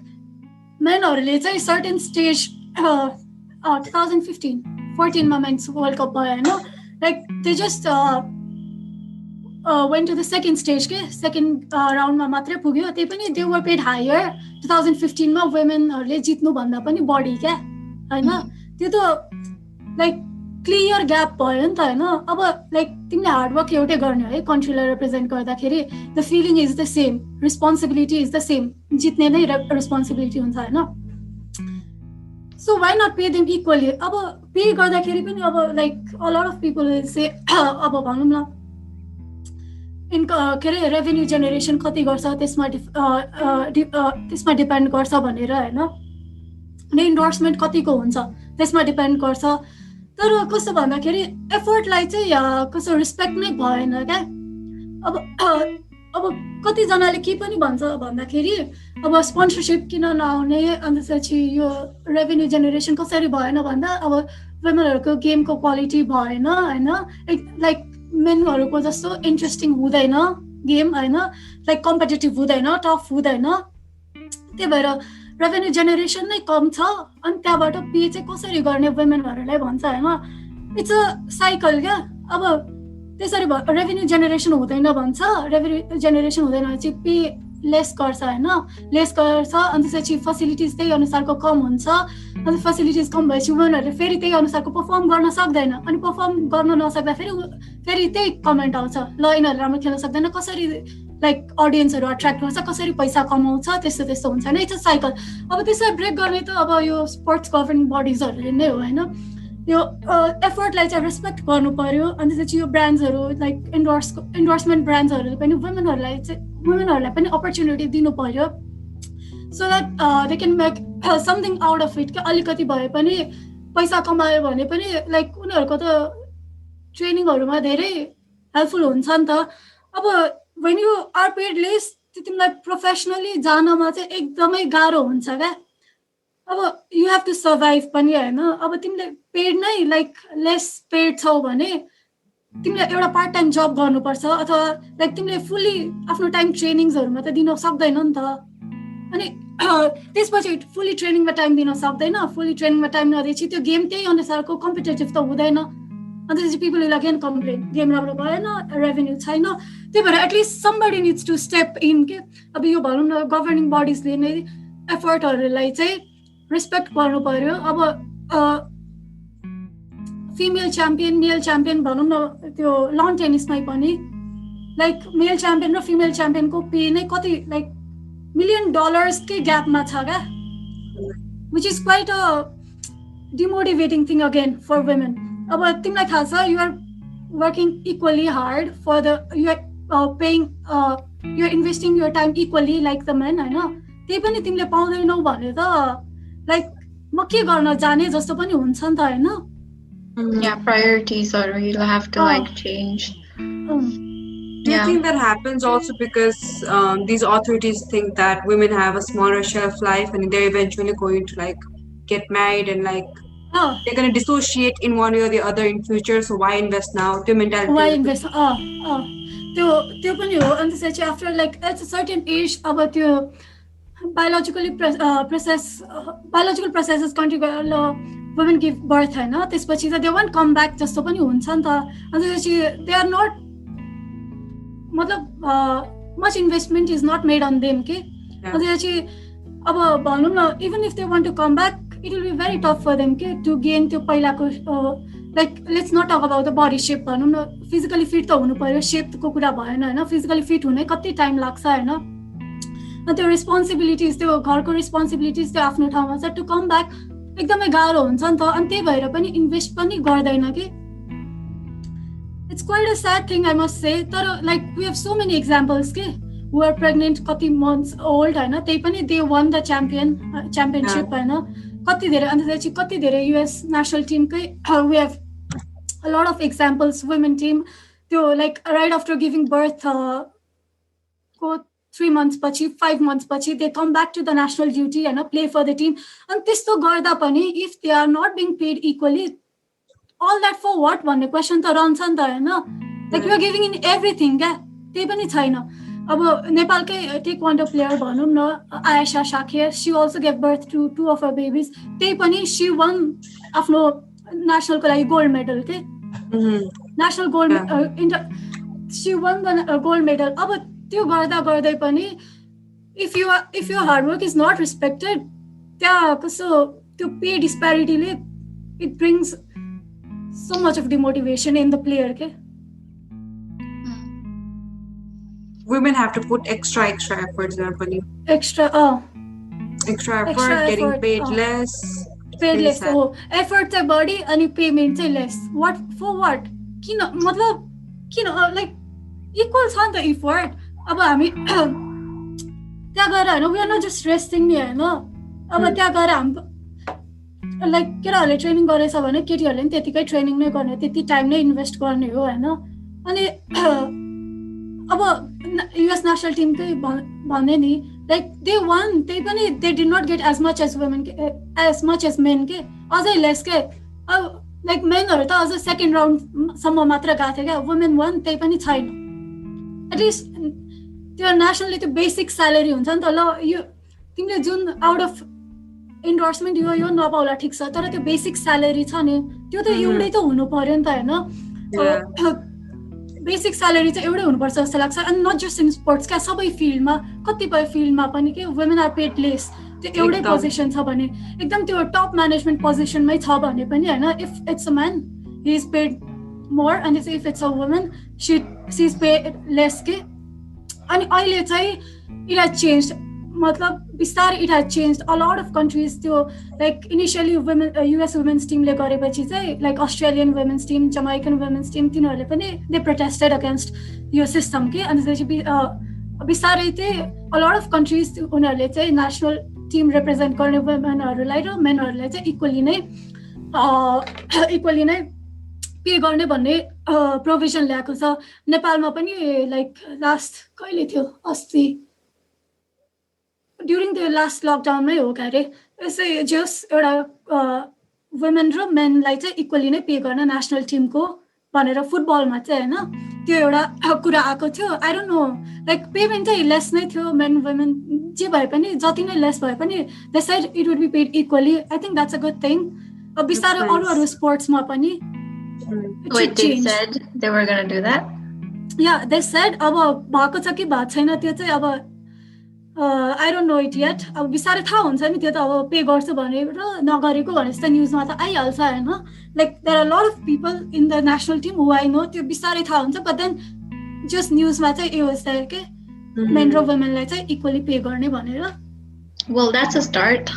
मेनहरूले चाहिँ सर्टेन स्टेज 2014मा मेन्स वर्ल्ड कप भयो होइन. Like they just went to the second stage के सेकेन्ड राउन्डमा मात्रै पुग्यो. त्यही पनि दे वर पेड हायर. 2015मा वुमेनहरूले जित्नुभन्दा पनि बढी क्या होइन. त्यो त लाइक क्लियर ग्याप भयो नि त होइन. अब लाइक तिमीले हार्डवर्क एउटै गर्ने है कन्ट्रीलाई रिप्रेजेन्ट गर्दाखेरि the feeling is the same responsibility is the same जित्ने नै रेस्पोन्सिबिलिटी हुन्छ होइन. So why not pay them equally. अब पे गर्दाखेरि पनि अब like a lot of people say अब भनौँ न के अरे रेभेन्यू जेनेरेसन कति गर्छ त्यसमा डिपेन्ड गर्छ भनेर होइन. अनि इन्डोर्समेन्ट कतिको हुन्छ त्यसमा डिपेन्ड गर्छ. तर कस्तो भन्दाखेरि एफर्टलाई चाहिँ कस्तो रेस्पेक्ट नै भएन क्या. अब कतिजनाले के पनि भन्छ भन्दाखेरि अब स्पोन्सरसिप किन नआउने अनि त्यसपछि यो रेभेन्यू जेनेरेसन कसरी भएन भन्दा अब वुमेनहरूको गेमको क्वालिटी भएन होइन. लाइक मेनहरूको जस्तो इन्ट्रेस्टिङ हुँदैन गेम होइन. लाइक कम्पिटेटिभ हुँदैन टफ हुँदैन. त्यही भएर रेभेन्यू जेनेरेसन नै कम छ. अनि त्यहाँबाट पे चाहिँ कसरी गर्ने वुमेनहरूलाई भन्छ होइन. इट्स अ साइकल क्या. अब त्यसरी रेभेन्यू जेनेरेसन हुँदैन भन्छ. रेभेन्यू जेनेरेसन हुँदैन भने चाहिँ पे लेस गर्छ होइन. लेस गर्छ अनि त्यसपछि फेसिलिटिज त्यही अनुसारको कम हुन्छ. अनि फेसिलिटिज कम भएपछि वुमेनहरूले फेरि त्यही अनुसारको पर्फर्म गर्न सक्दैन. अनि पर्फर्म गर्न नसक्दा फेरि त्यही कमेन्ट आउँछ ल यिनीहरू राम्रो खेल्न सक्दैन कसरी लाइक अडियन्सहरू अट्र्याक्ट गर्छ कसरी पैसा कमाउँछ त्यस्तो हुन्छ होइन. It's a cycle. अब त्यसलाई ब्रेक गर्ने त अब यो स्पोर्ट्स गभर्निङ बडिजहरूले नै हो होइन. यो एफर्टलाई चाहिँ रेस्पेक्ट गर्नु पर्यो. अनि त्यसपछि यो ब्रान्ड्सहरू लाइक इन्डोर्समेन्ट ब्रान्ड्सहरूले पनि वुमेनहरूलाई पनि अपर्च्युनिटी दिनु पर्यो. so that they can make something out of it. अलिकति भए पनि पैसा कमायो भने पनि लाइक उनीहरूको त ट्रेनिङहरुमा धेरै हेल्पफुल हुन्छ नि त. अब when you are paid less तिमीलाई प्रोफेसनली जानमा चाहिँ एकदमै गाह्रो हुन्छ क्या. अब यु हेभ टु सर्भाइभ पनि होइन. अब तिमीले पेड नै लाइक लेस पेड छौ भने तिमीले एउटा पार्ट टाइम जब गर्नुपर्छ अथवा लाइक तिमीले फुल्ली आफ्नो टाइम ट्रेनिङ्सहरुमा त दिन सक्दैन नि त. अनि त्यसपछि फुल्ली ट्रेनिङमा टाइम दिन सक्दैन. फुल्ली ट्रेनिङमा टाइम नदिएपछि त्यो गेम त्यही अनुसारको कम्पिटेटिभ त हुँदैन. अन्त चाहिँ people will again complain game राम्रो भएन, रेभेन्यू छैन. त्यही भएर at least somebody needs to step in के. अब यो भनौँ न गभर्निङ बडिजले नै एफर्टहरूलाई चाहिँ रेस्पेक्ट गर्नु पर्यो. अब फिमेल च्याम्पियन मेल च्याम्पियन भनौँ न त्यो लन टेनिसमै पनि लाइक मेल च्याम्पियन र फिमेल च्याम्पियनको पे नै कति लाइक $1 million कै ग्यापमा छ क्या. Which is quite a demotivating thing again for women. अब तिमीलाई थाहा छ you are working equally hard for the you are paying you are investing your time equally like the men होइन. त्यही पनि तिमीले पाउँदैनौ भने त लाइक म के गर्न जाने जस्तो पनि हुन्छ नि त होइन. Yeah, priorities are you'll have to like change. Do you think that happens also because these authorities think that women have a smaller shelf life and they're eventually going to like get married and like they're going to dissociate in one way or the other in future, so why invest now? The mentality. Why invest? त्यो पनि हो. अनि त्यसपछि after like at a certain age अब त्यो biological processes continue women give birth होइन. त्यसपछि त they won't come back जस्तो पनि हुन्छ नि त. अनि त्यसपछि they are not मतलब much investment is not made on them के. अनि त्यसपछि अब भनौँ न even if they want to come back it will be very tough for them के to gain त्यो पहिलाको like let's not talk about the body shape भनौँ न. फिजिकली फिट त हुनु पर्यो, सेपको कुरा भएन होइन. फिजिकली फिट हुने कति टाइम लाग्छ होइन. अनि त्यो रेस्पोन्सिबिलिटिज त्यो घरको रेस्पोन्सिबिलिटिज त्यो आफ्नो ठाउँमा छ. टु कम ब्याक एकदमै गाह्रो हुन्छ नि त. अनि त्यही भएर पनि इन्भेस्ट पनि गर्दैन कि. It's quite a sad thing I must say. तर like we have so many examples के हु आर प्रेग्नेन्ट कति मन्थ्स ओल्ड होइन. त्यही पनि दे वन द च्याम्पियनसिप होइन. कति धेरै. अनि त्यसपछि कति धेरै युएस नेसनल टिमकै we have a lot of examples. Women team त्यो like right after giving birth को 3 months पछि 5 months पछि they come back to the national duty and play for the team. And त्यस्तो गर्दा पनि if they are not being paid equally all that for what भन्ने question त रहन्छ नि त होइन. Like you are giving in everything क्या. त्यही पनि छैन. अब नेपालकै टेक्वान्डो प्लेयर भनौँ न Aisha Sakher she also gave birth to 2 of her babies. त्यही पनि सी वन आफ्नो नेसनलको लागि गोल्ड मेडल के. National gold she won the gold medal. अब त्यो गर्दा गर्दै पनि if you hard work is not respected त्यहाँ कस्तो त्यो पे डिस्प्यारिटीले it brings so much of demotivation in the player के. Women have to put extra efforts there पनि. Extra effort, getting paid less. Paid less. हो एफर्ट चाहिँ बढी अनि पेमेन्ट चाहिँ लेस. What for what? किन मतलब किन लाइक इक्वल छ नि त इफर्ट. अब हामी त्यहाँ गएर होइन we are not just resting नि होइन. अब त्यहाँ गएर हामी लाइक केटाहरूले ट्रेनिङ गरेछ भने केटीहरूले पनि त्यतिकै ट्रेनिङ नै गर्ने, त्यति टाइम नै इन्भेस्ट गर्ने हो होइन. अनि अब युएस नेसनल टिमकै भने नि लाइक दे वान. त्यही पनि they did not get as much as men के. अझै लेस के. अब लाइक मेनहरू त अझ सेकेन्ड राउन्डसम्म मात्र गएको थियो क्या. वुमेन वान त्यही पनि छैन. एटलिस्ट त्यो नेसनलले त्यो बेसिक स्यालेरी हुन्छ नि त. ल यो तिमीले जुन आउट अफ इन्डोर्समेन्ट यो नपाउला ठिक छ, तर त्यो बेसिक स्यालेरी छ नि त्यो त एउटै त हुनु पर्यो नि त होइन. बेसिक स्यालेरी चाहिँ एउटै हुनुपर्छ जस्तो लाग्छ. And not just in sports क्या, सबै फिल्डमा कतिपय फिल्डमा पनि के वुमेन आर पेड लेस. त्यो एउटै पोजिसन छ भने एकदम त्यो टप म्यानेजमेन्ट पोजिसनमै छ भने पनि होइन. If it's a man he is paid more and if it's a women she is paid less के. अनि अहिले चाहिँ इट हेज चेन्ज. मतलब बिस्तारै it has change a lot of countries. त्यो like initially women US women's टिमले गरेपछि चाहिँ like Australian women's team, Jamaican women's team तिनीहरूले पनि दे प्रोटेस्टेड अगेन्स्ट यो सिस्टम के. अनि त्यसपछि बिस्तारै चाहिँ a lot of countries उनीहरूले चाहिँ नेसनल टिम रिप्रेजेन्ट गर्ने वुमेनहरूलाई र मेनहरूलाई चाहिँ इक्वली नै पे गर्ने भन्ने प्रोभिजन ल्याएको छ नेपालमा पनि लाइक लास्ट कहिले थियो अस्ति ड्युरिङ द लास्ट लकडाउनमै हो क्यारे यसै जस एउटा वुमेन र मेनलाई चाहिँ इक्वली नै पे गर्न नेसनल टिमको भनेर फुटबलमा चाहिँ होइन त्यो एउटा कुरा आएको थियो I don't know like payment चाहिँ लेस नै थियो मेन वुमेन जे भए पनि जति नै लेस भए पनि they said it would be paid equally I think that's a good thing अब बिस्तारै अरू स्पोर्ट्समा पनि Wait, they said they were going to do that? Yeah, they said अब भएको छ कि भएको छैन त्यो चाहिँ अब I don't know it yet. अब बिस्तारै थाहा हुन्छ नि त्यो त अब पे गर्छु भनेर नगरेको भने जस्तो न्युजमा त आइहाल्छ होइन like there are lot of people in the national team who I know त्यो बिस्तारै थाहा हुन्छ बट देन जस्ट न्युजमा चाहिँ यो होस् के मेन र वुमेनलाई चाहिँ इक्वली पे गर्ने भनेर Well, that's a start,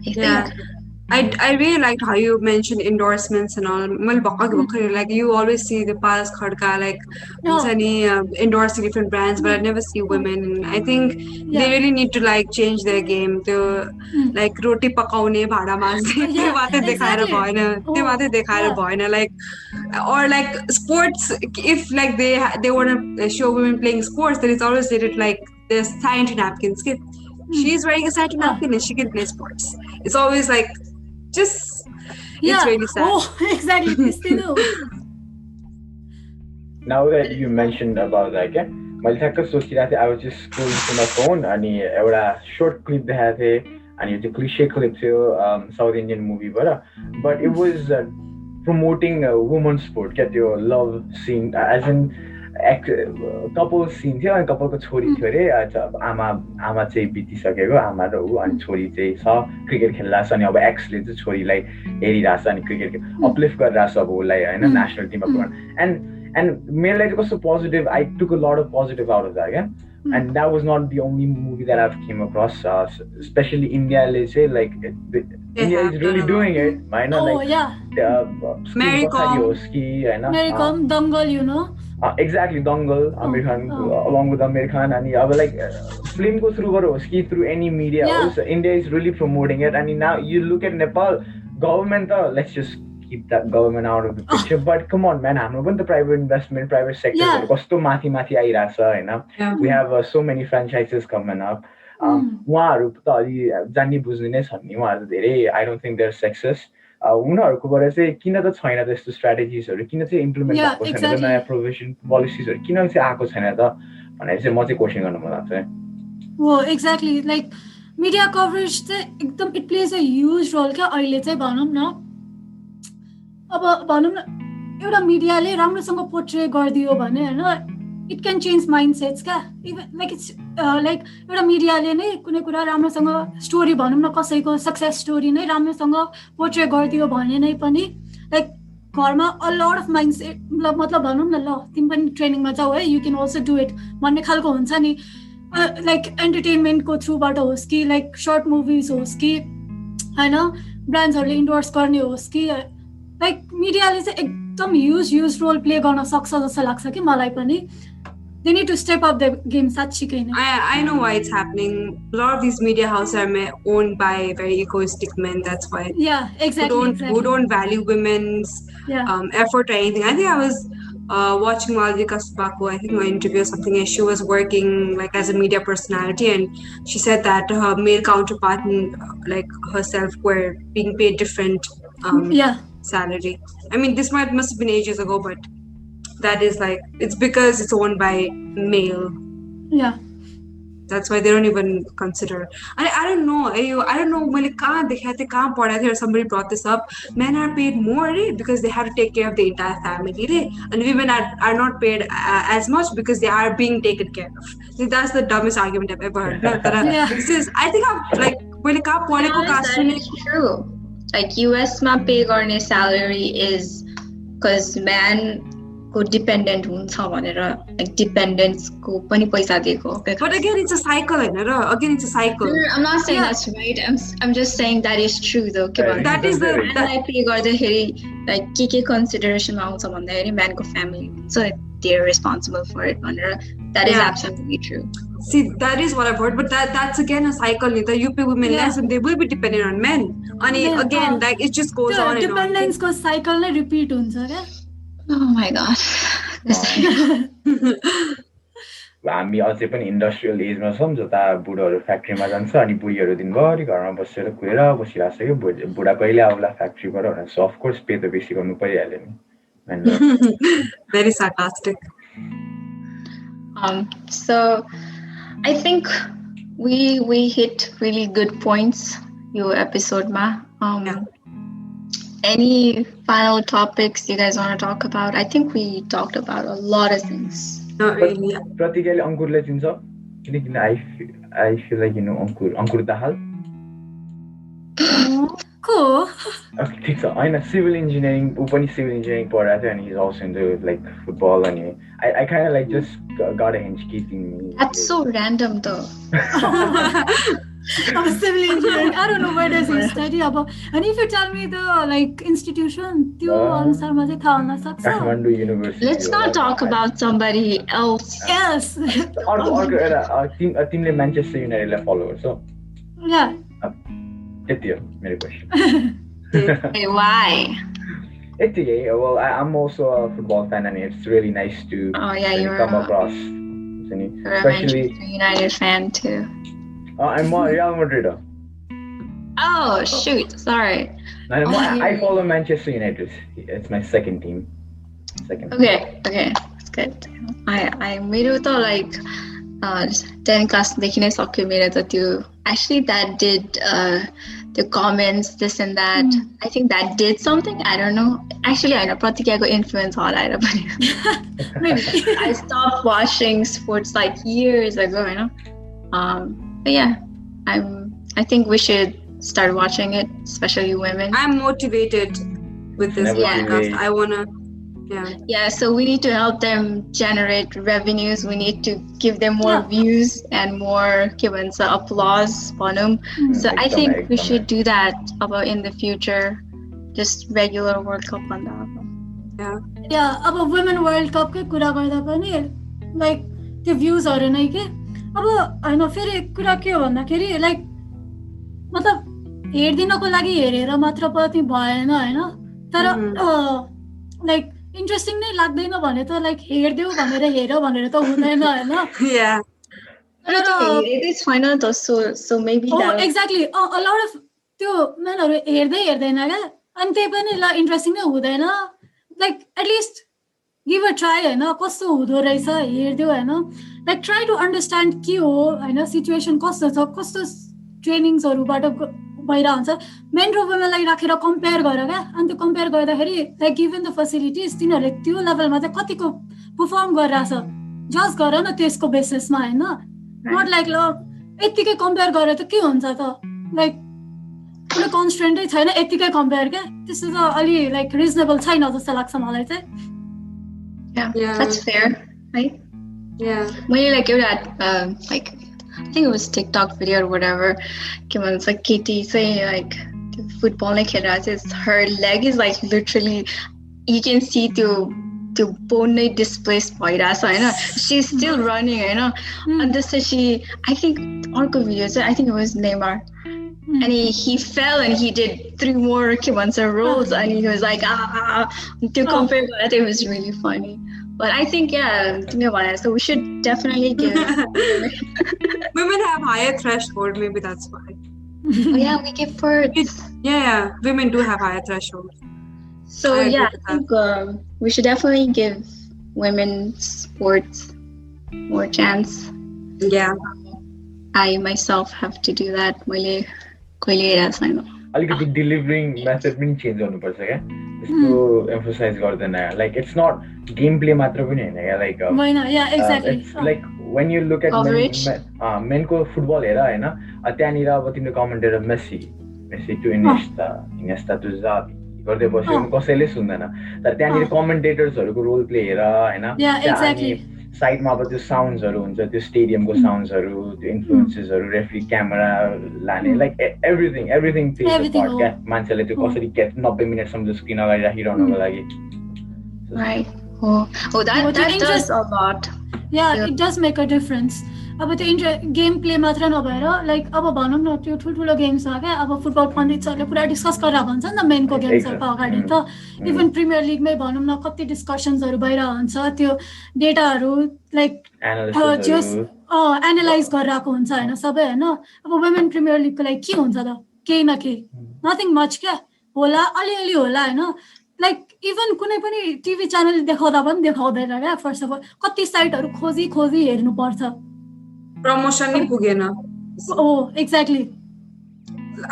I think. I really liked how you mentioned endorsements and all. Like you always see the Palas Khadka like endorsing different brands, but I never see women. And I think they really need to like change their game to like roti pakaune bhada majne त्यो मात्रै देखाएर भएन त्यो मात्रै देखाएर भएन like or like sports if like they want to show women playing sports then it's always stated like there's sanitary napkins. She's wearing a sanitary napkin and she can play sports. It's always like just it's really sad. Oh, exactly. Now that you mentioned about that, मैले ठ्याक्क सोचिरहेको थिएँ I was just scrolling through my phone अनि एउटा short clip देखाएको थिएँ अनि त्यो cliche clip थियो South Indian movie but it was promoting women's sport त्यो love scene as in couple scene थियो अनि कपलको छोरी थियो अरे आमा चाहिँ बितिसकेको आमा र ऊ अनि छोरी चाहिँ छ क्रिकेट खेल्दा छ अनि अब एक्सले चाहिँ छोरीलाई हेरिरहेछ अनि क्रिकेट अपलिफ्ट गरिरहेछ अब उसलाई होइन नेसनल टिममा एन्ड मेललाई चाहिँ कस्तो positive I took a lot of positive out of that and that was not the only movie that I've came across especially India let's say like India is really doing it right now like Mary Kom Dangal you know exactly Dangal Amir Khan along with Amir Khan and like film go through any media also India is really promoting it and now you look at Nepal government let's just keep that government out of the picture but come on man हाम्रो पनि त private investment private sector कस्तो माथि आइराछ हैन we have so many franchises coming up उहाँहरु त अलि जान्ने बुझ्ने नै छन् नि उहाँहरु धेरै I don't think they're sexist उनीहरुकोबाट चाहिँ किन त छैन त्यस्तो स्ट्र्याटेजिजहरु किन चाहिँ इम्प्लिमेन्ट भएको छैन त नयाँ प्रोभिजन पोलिसिजहरु किन चाहिँ आएको छैन त भनेर चाहिँ म चाहिँ क्वेशन गर्न मन लाग्छ हो एक्ज्याक्टली लाइक मिडिया कभरेज चाहिँ एकदम it plays a huge role क्या अहिले चाहिँ भनौँ न अब भनौँ न एउटा मिडियाले राम्रोसँग पोर्ट्रे गरिदियो भने होइन it can change mind sets क्या इभन लाइक इट्स लाइक एउटा मिडियाले नै कुनै कुरा राम्रोसँग स्टोरी भनौँ न कसैको सक्सेस स्टोरी नै राम्रोसँग पोर्ट्रे गरिदियो भने नै पनि लाइक घरमा a lot of mind set मतलब भनौँ न ल तिमी पनि ट्रेनिङमा जाऊ है you can also do it भन्ने खालको हुन्छ नि लाइक एन्टरटेनमेन्टको थ्रुबाट होस् कि लाइक सर्ट मुभिज होस् कि होइन ब्रान्ड्सहरूले इन्डोर्स गर्ने होस् कि लाइक मिडियाले चाहिँ एकदम ह्युज रोल प्ले गर्न सक्छ जस्तो लाग्छ कि मलाई पनि they need to step up their game साच्चीकै नै I know why it's happening a lot of these media houses are owned by very egoistic men that's why who don't value women's effort or anything I think I was watching Malvika Subako I think an interview or something and she was working like as a media personality and she said that her male counterpart like herself were being paid different salary I mean this must have been ages ago but that is like it's because it's owned by male that's why they don't even consider I don't know मैले कहाँ देखेको थिएँ कहाँ पढाएको थिएँ somebody brought this up men are paid more because they have to take care of the entire family and women are not paid as much because they are being taken care of so that's the dumbest argument I've ever heard this is I think I'm like मैले कहाँ पढेको कहाँ सुनेको true like US मा pay गर्ने salary is because man को dependent हुन्छ भनेर लाइक डिपेन्डेन्ट्स को पनि पैसा दिएको but again it's a cycle हैन र again it's a cycle I'm not saying that's right I'm just saying that is true though that is the pay गर्दाखेरि लाइक के कन्सिडरेसनमा आउँछ भन्दाखेरि म्यानको फ्यामिली हुन्छ they're responsible for it भनेर That is absolutely true. See, that is what I've heard, but that's again a cycle. The UP women less, and they will be dependent on men. And again, like it just goes on and on. Dependence ko cycle ne repeat huncha kya? Oh my god. हामी अझै पनि industrial एजमा छौँ जता बुढोहरू फ्याक्ट्रीमा जान्छ अनि बुढीहरू दिनभरि घरमा बसेर कुहेर बसिरहेको छ कि बुढा कहिले आउला फ्याक्ट्रीबाट भनेर सो अफकोर्स पे त बेसी गर्नु परिहाल्यो नि. Very sarcastic. So I think we hit really good points your episode ma. Any final topics you guys want to talk about? I think we talked about a lot of things. Not really. Pratigya अंकुरलाई चिन्छ किनकि I feel like you know Ankur Dahal. Cool. Okay, ठिक छ. हैन civil engineering उ पनि civil engineering पढाएको थियो and he's also into like football and I kind of like just got a hinge keeping me. That's so random though. I'm a civil engineer. I don't know where does he study about. And if you tell me the like institution, त्यो अनुसारमा चाहिँ थाहा हुन सक्छ. Kathmandu University. Let's not talk about somebody else. Yes. अर्को एउटा तिमीले Manchester युनाइटेडलाई follow गर्छौ? Yeah. त्यति हो मेरो क्वेसन. Hey, why? यतिकै. Well, I'm also a football fan and it's really nice to come across. You're a Manchester United fan too. I'm Real Madrid. Oh shoot! Sorry. I follow Manchester United. It's my second team. Okay, that's good. I मेरो त like 10 class देखि नै सक्यो मेरो त त्यो. Actually, that did the comments, this and that. I think that did something. I don't know. Actually, I know Pratigyaको influence होला पनि. Maybe. I stopped watching sports like years ago, you know. But yeah, I think we should start watching it, especially women. I'm motivated with this podcast. I wanna, Yeah, so we need to help them generate revenues. We need to give them more views and more applause for them. So I think we should do that about in the future, just regular World Cup on that. Yeah, about Women World Cup के कुरा गर्दा पनि like the views are नै के अब हैन फेरि कुरा के हो भन्दाखेरि लाइक मतलब हेर्दिनको लागि हेरेर मात्र पनि भएन हैन तर लाइक इन्ट्रेस्टिङ नै लाग्दैन भने त लाइक हेर्दिउ भनेर हेर्यो भनेर त हुँदैन हैन. It's final though, so maybe that. Exactly. A lot of त्यो मेनहरु हेर्दैन क्या अनि त्यही पनि ल इन्ट्रेस्टिङ नै हुँदैन. Like at least give a try हैन कस्तो हुँदो रहेछ हेर्दिउ हैन. लाइक ट्राई टु अन्डरस्ट्यान्ड के हो हैन सिचुएसन कस्तो छ कस्तो ट्रेनिङ्सहरुबाट भइरा हुन्छ. मेन र वुमेनलाई राखेर कम्पेयर गर क्या अनि त्यो कम्पेयर गर्दाखेरि लाइक गिभन द फेसिलिटिज तिनीहरुले त्यो लेभलमा चाहिँ कतिको परफर्म गरिराछ जस्ट गर न त्यसको बेसिसमा हैन. नट लाइक ल यतिकै कम्पेयर गरेर त के हुन्छ त लाइक कुनै कन्स्ट्रेन्टै छैन यतिकै कम्पेयर क्या त्यस्तो त अलि लाइक रिजनेबल छैन जस्तो लाग्छ मलाई चाहिँ. Yeah, that's fair, right? Yeah. When you like you're at like I think it was TikTok video or whatever. It's like Katie saying like the football like her leg is like literally you can see the bone displaced by that. So I know she's still running, you know. And this is I think Orko videos. I think it was Neymar. And he fell and he did 3 more rolls and he was like to compare that it was really funny. But I think so we should definitely give women have higher threshold, maybe that's why. We give birth. Yeah, women do have higher threshold. So I think we should definitely give women's sports more chance. Yeah. I myself have to do that. अलिकति delivering method पनि change गर्नुपर्छ क्या त्यसको emphasize गर्दैन like it's not gameplay मात्र पनि हैन क्या like it's like when you look at men को फुटबल हेर हैन त्यहाँनिर अब तिम्रो commentator Messi to Iniesta to Xavi गर्दै बस्यो कसैले सुन्दैन तर त्यहाँनिर कमेन्टेटर्सहरुको रोल प्ले हेर हैन साइडमा अब त्यो साउन्ड्सहरु हुन्छ त्यो स्टेडियमको साउन्ड्सहरु त्यो इन्फ्लुएन्सेसहरु रेफरी क्यामेरा लाने like everything plays a part क्या मान्छेले त्यो कसरी 90 मिनेटसम्म त्यो स्क्रिन अगाडि राखिरहनुको लागि right that does a lot. Yeah, it does make a difference. अब त्यो गेम प्ले मात्र नभएर लाइक अब भनौँ न त्यो ठुल्ठुलो गेम्समा क्या अब फुटबल पण्डितहरूले पुरा डिस्कस गरेर भन्छ नि त मेनको गेम्सहरूको अगाडि त इभन प्रिमियर लिगमै भनौँ न कति डिस्कसन्सहरू भइरहेको हुन्छ त्यो डेटाहरू लाइक जस एनालाइज गरिरहेको हुन्छ होइन सबै होइन अब वुमेन प्रिमियर लिगको लागि के हुन्छ त केही न केही नथिङ मच क्या होला अलिअलि होला होइन लाइक इभन कुनै पनि टिभी च्यानल देखाउँदा पनि देखाउँदैन क्या फर्स्ट अफ अल कति साइटहरू खोजी खोजी हेर्नुपर्छ प्रमोसन नै पुगेन exactly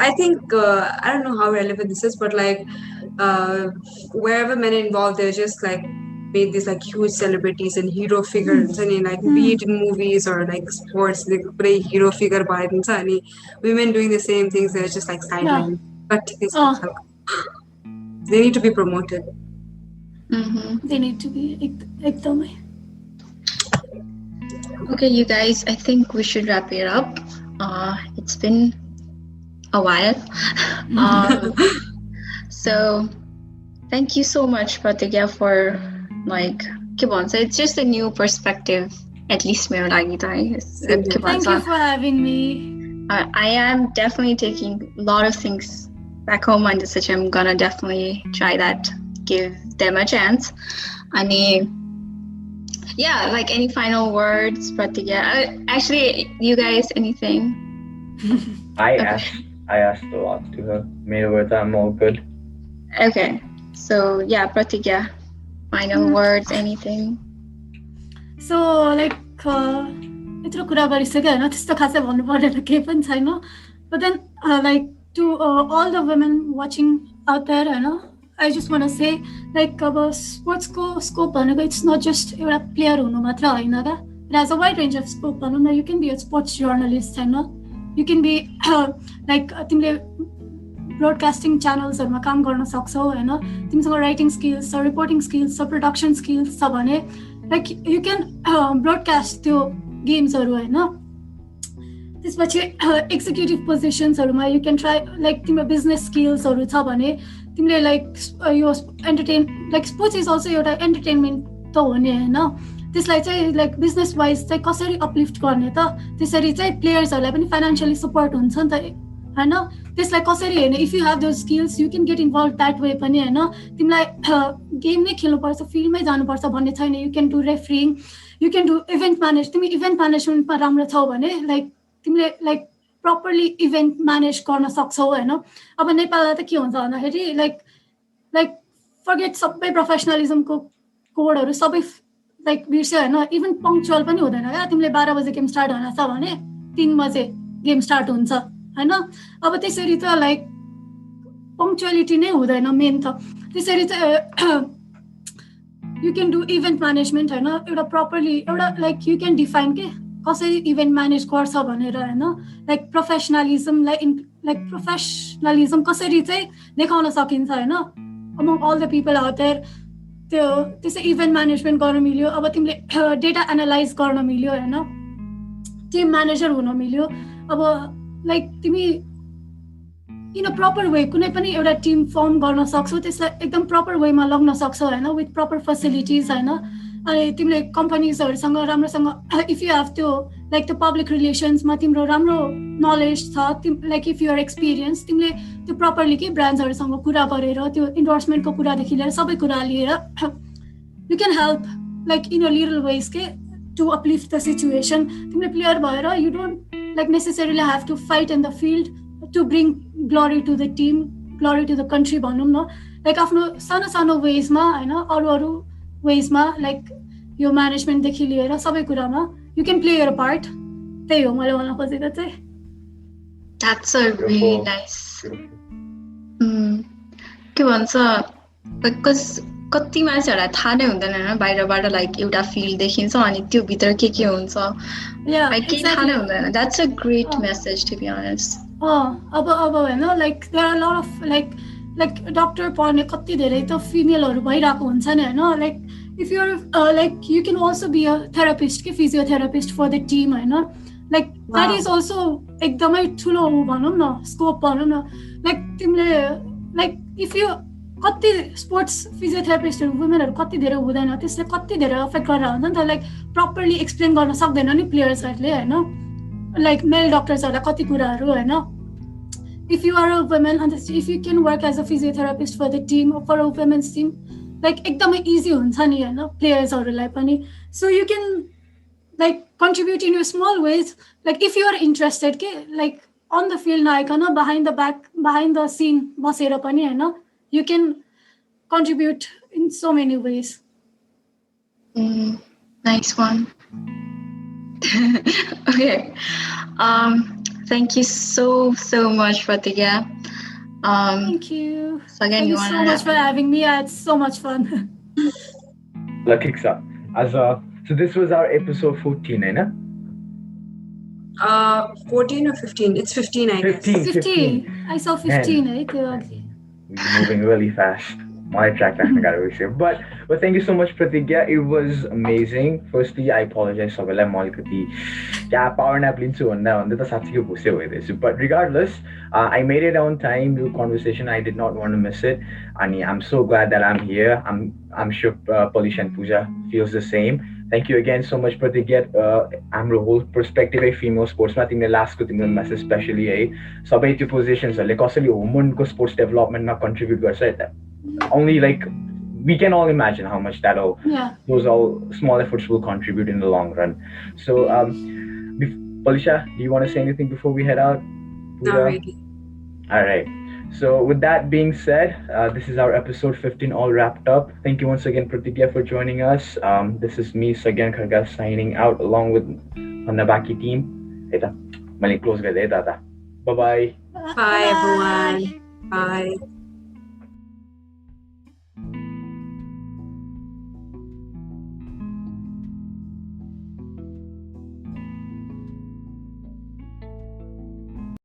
I think I don't know how relevant this is but like wherever men are involved they're just like made these like huge celebrities and hero figures and like be it in movies or like sports like play hero figure by and women doing the same things they're just like sidelined but they need to be promoted. They need to be ekdamai. Okay, you guys, I think we should wrap it up. It's been a while. So, thank you so much, Pratigya, for like, it's just a new perspective, at least मेरो लागि त. Thank you for having me. I am definitely taking a lot of things back home and such. I'm gonna definitely try that, give them a chance. Yeah, like any final words, Pratigya? Actually, you guys, anything? I asked a lot to her. Made words, I'm all good. Okay, so yeah, Pratigya, final words, anything? So like यत्रो कुरा गरिसक्यो होइन त्यस्तो खासै भन्नु पर्दैन केही पनि छैन but then like to all the women watching out there होइन I just want to say like अब स्पोर्ट्सको स्कोप भनेको it's not just एउटा प्लेयर हुनु मात्र होइन क्या it has a wide range of scope भनौँ न you can be a sports journalist होइन you can be like तिमीले ब्रोडकास्टिङ च्यानल्सहरूमा काम गर्न सक्छौ होइन तिमीसँग राइटिङ स्किल्स छ रिपोर्टिङ स्किल्स छ प्रोडक्सन स्किल्स छ भने लाइक यु क्यान ब्रोडकास्ट त्यो गेम्सहरू होइन त्यसपछि एक्जिक्युटिभ पोजिसन्सहरूमा यु क्यान ट्राई लाइक तिम्रो बिजनेस स्किल्सहरू छ भने तिमीले लाइक यो लाइक स्पोर्ट्स इज अल्सो एउटा एन्टरटेनमेन्ट त हो नि होइन त्यसलाई चाहिँ लाइक बिजनेस वाइज चाहिँ कसरी अपलिफ्ट गर्ने त त्यसरी चाहिँ प्लेयर्सहरूलाई पनि फाइनेन्सियली सपोर्ट हुन्छ नि त होइन त्यसलाई कसरी हेर्ने if you have those skills you can get involve that way पनि होइन तिमीलाई गेम नै खेल्नुपर्छ फिल्डमै जानुपर्छ भन्ने छैन you can do refereeing you can do event manage तिमी इभेन्ट म्यानेजमेन्टमा राम्रो छौ भने लाइक तिमीले लाइक प्रपरली इभेन्ट म्यानेज गर्न सक्छौ होइन अब नेपालमा त के हुन्छ भन्दाखेरि लाइक फर्गेट सबै प्रोफेसनलिजमको कोडहरू सबै लाइक बिर्स्यो होइन इभन पङ्क्चुअल पनि हुँदैन क्या तिमीले 12 बजे गेम स्टार्ट हुन छ भने 3 बजे गेम स्टार्ट हुन्छ होइन अब त्यसरी त लाइक पङ्क्चुअलिटी नै हुँदैन मेन त त्यसरी चाहिँ you can do event management होइन एउटा प्रपरली एउटा लाइक यु क्यान डिफाइन के कसरी इभेन्ट म्यानेज गर्छ भनेर होइन लाइक प्रोफेसनलिजमलाई लाइक प्रोफेसनलिजम कसरी चाहिँ देखाउन सकिन्छ होइन among all the people out there त्यो त्यसै इभेन्ट म्यानेजमेन्ट गर्न मिल्यो अब तिमीले डेटा एनालाइज गर्न मिल्यो होइन टिम म्यानेजर हुन मिल्यो अब लाइक तिमी इन अ प्रपर वे कुनै पनि एउटा टिम फर्म गर्न सक्छौ त्यसलाई एकदम प्रपर वेमा लग्न सक्छौ होइन विथ प्रपर फेसिलिटिज होइन अनि तिमीले कम्पनीजहरूसँग राम्रोसँग इफ यु हेभ त्यो लाइक त्यो पब्लिक रिलेसन्समा तिम्रो राम्रो नलेज छ लाइक इफ युआर एक्सपिरियन्स तिमीले त्यो प्रपरली के ब्रान्ड्सहरूसँग कुरा गरेर त्यो इन्डोर्समेन्टको कुरादेखि लिएर सबै कुरा लिएर you can help like in a little ways के टु अपलिफ्ट द सिचुएसन तिमीले प्लेयर भएर you don't like necessarily have to fight in the field to bring glory to the team, glory to the country भनौँ न like आफ्नो सानो सानो वेजमा होइन अरू वेजमा लाइक यो म्यानेजमेन्टदेखि लिएर सबै कुरामा you can play your part त्यही हो मैले भन्न खोजेको चाहिँ That's a really nice के भन्छ बिकज कति मान्छेहरूलाई थाहा नै हुँदैन होइन बाहिरबाट लाइक एउटा फिल्ड देखिन्छ अनि त्यो भित्र के हुन्छ केही थाहा नै हुँदैन that's a great message to be honest अब होइन like there are lot of like doctor पढ्ने कति धेरै त फिमेलहरू भइरहेको हुन्छ नि होइन like if you're like you can also be a therapist कि फिजियोथेरापिस्ट फर द टिम होइन लाइक द्याट इज अल्सो एकदमै ठुलो भनौँ न स्कोप भनौँ न लाइक तिमीले लाइक इफ यु कति स्पोर्ट्स फिजियोथेरापिस्टहरू वुमेनहरू कति धेरै हुँदैन, त्यसले कति धेरै अफेक्ट गरेर हुन्छ नि त, लाइक प्रपरली एक्सप्लेन गर्न सक्दैन नि प्लेयर्सहरूले होइन, लाइक मेल डक्टर्सहरूलाई कति कुराहरू होइन. If you are a women and if you can work as a physiotherapist for the team for a women's team, like एकदमै इजी हुन्छ नि होइन प्लेयर्सहरूलाई पनि. So you can like contribute in you small ways, like if you are interested के like on the field नआइकन behind the scene बसेर पनि होइन, you can contribute in so many ways. Nice one. Okay. Thank you so much, Pratigya. Thank you. So again, Thank you so much for having me. I had so much fun. Lakiksa. So this was our episode 14, eh? 14 or 15? It's 15, I guess. 15. I saw 15, right? We're moving really fast. My track I gotta be sure. But thank you so much, Pratigya. It was amazing. Firstly, I apologize for the power nap but regardless, I made it on time to conversation. I did not want to miss it. And I'm so glad that I'm here. I'm sure Polish and Pooja feels the same. Thank you again so much, Pratigya. I'm the whole perspective of female sports. I think the last message especially sabai त्यो positions like कसैले women को sports development मा contribute गर्छ. Only like we can all imagine how much those all small efforts will contribute in the long run. So Polisha, do you want to say anything before we head out? Not really. All right. So with that being said, this is our episode 15 all wrapped up. Thank you once again, Pratigya, for joining us. This is me, Sagyan Kharga, signing out along with Bhanna Baki team. Close. Bye-bye. Bye, everyone. Bye.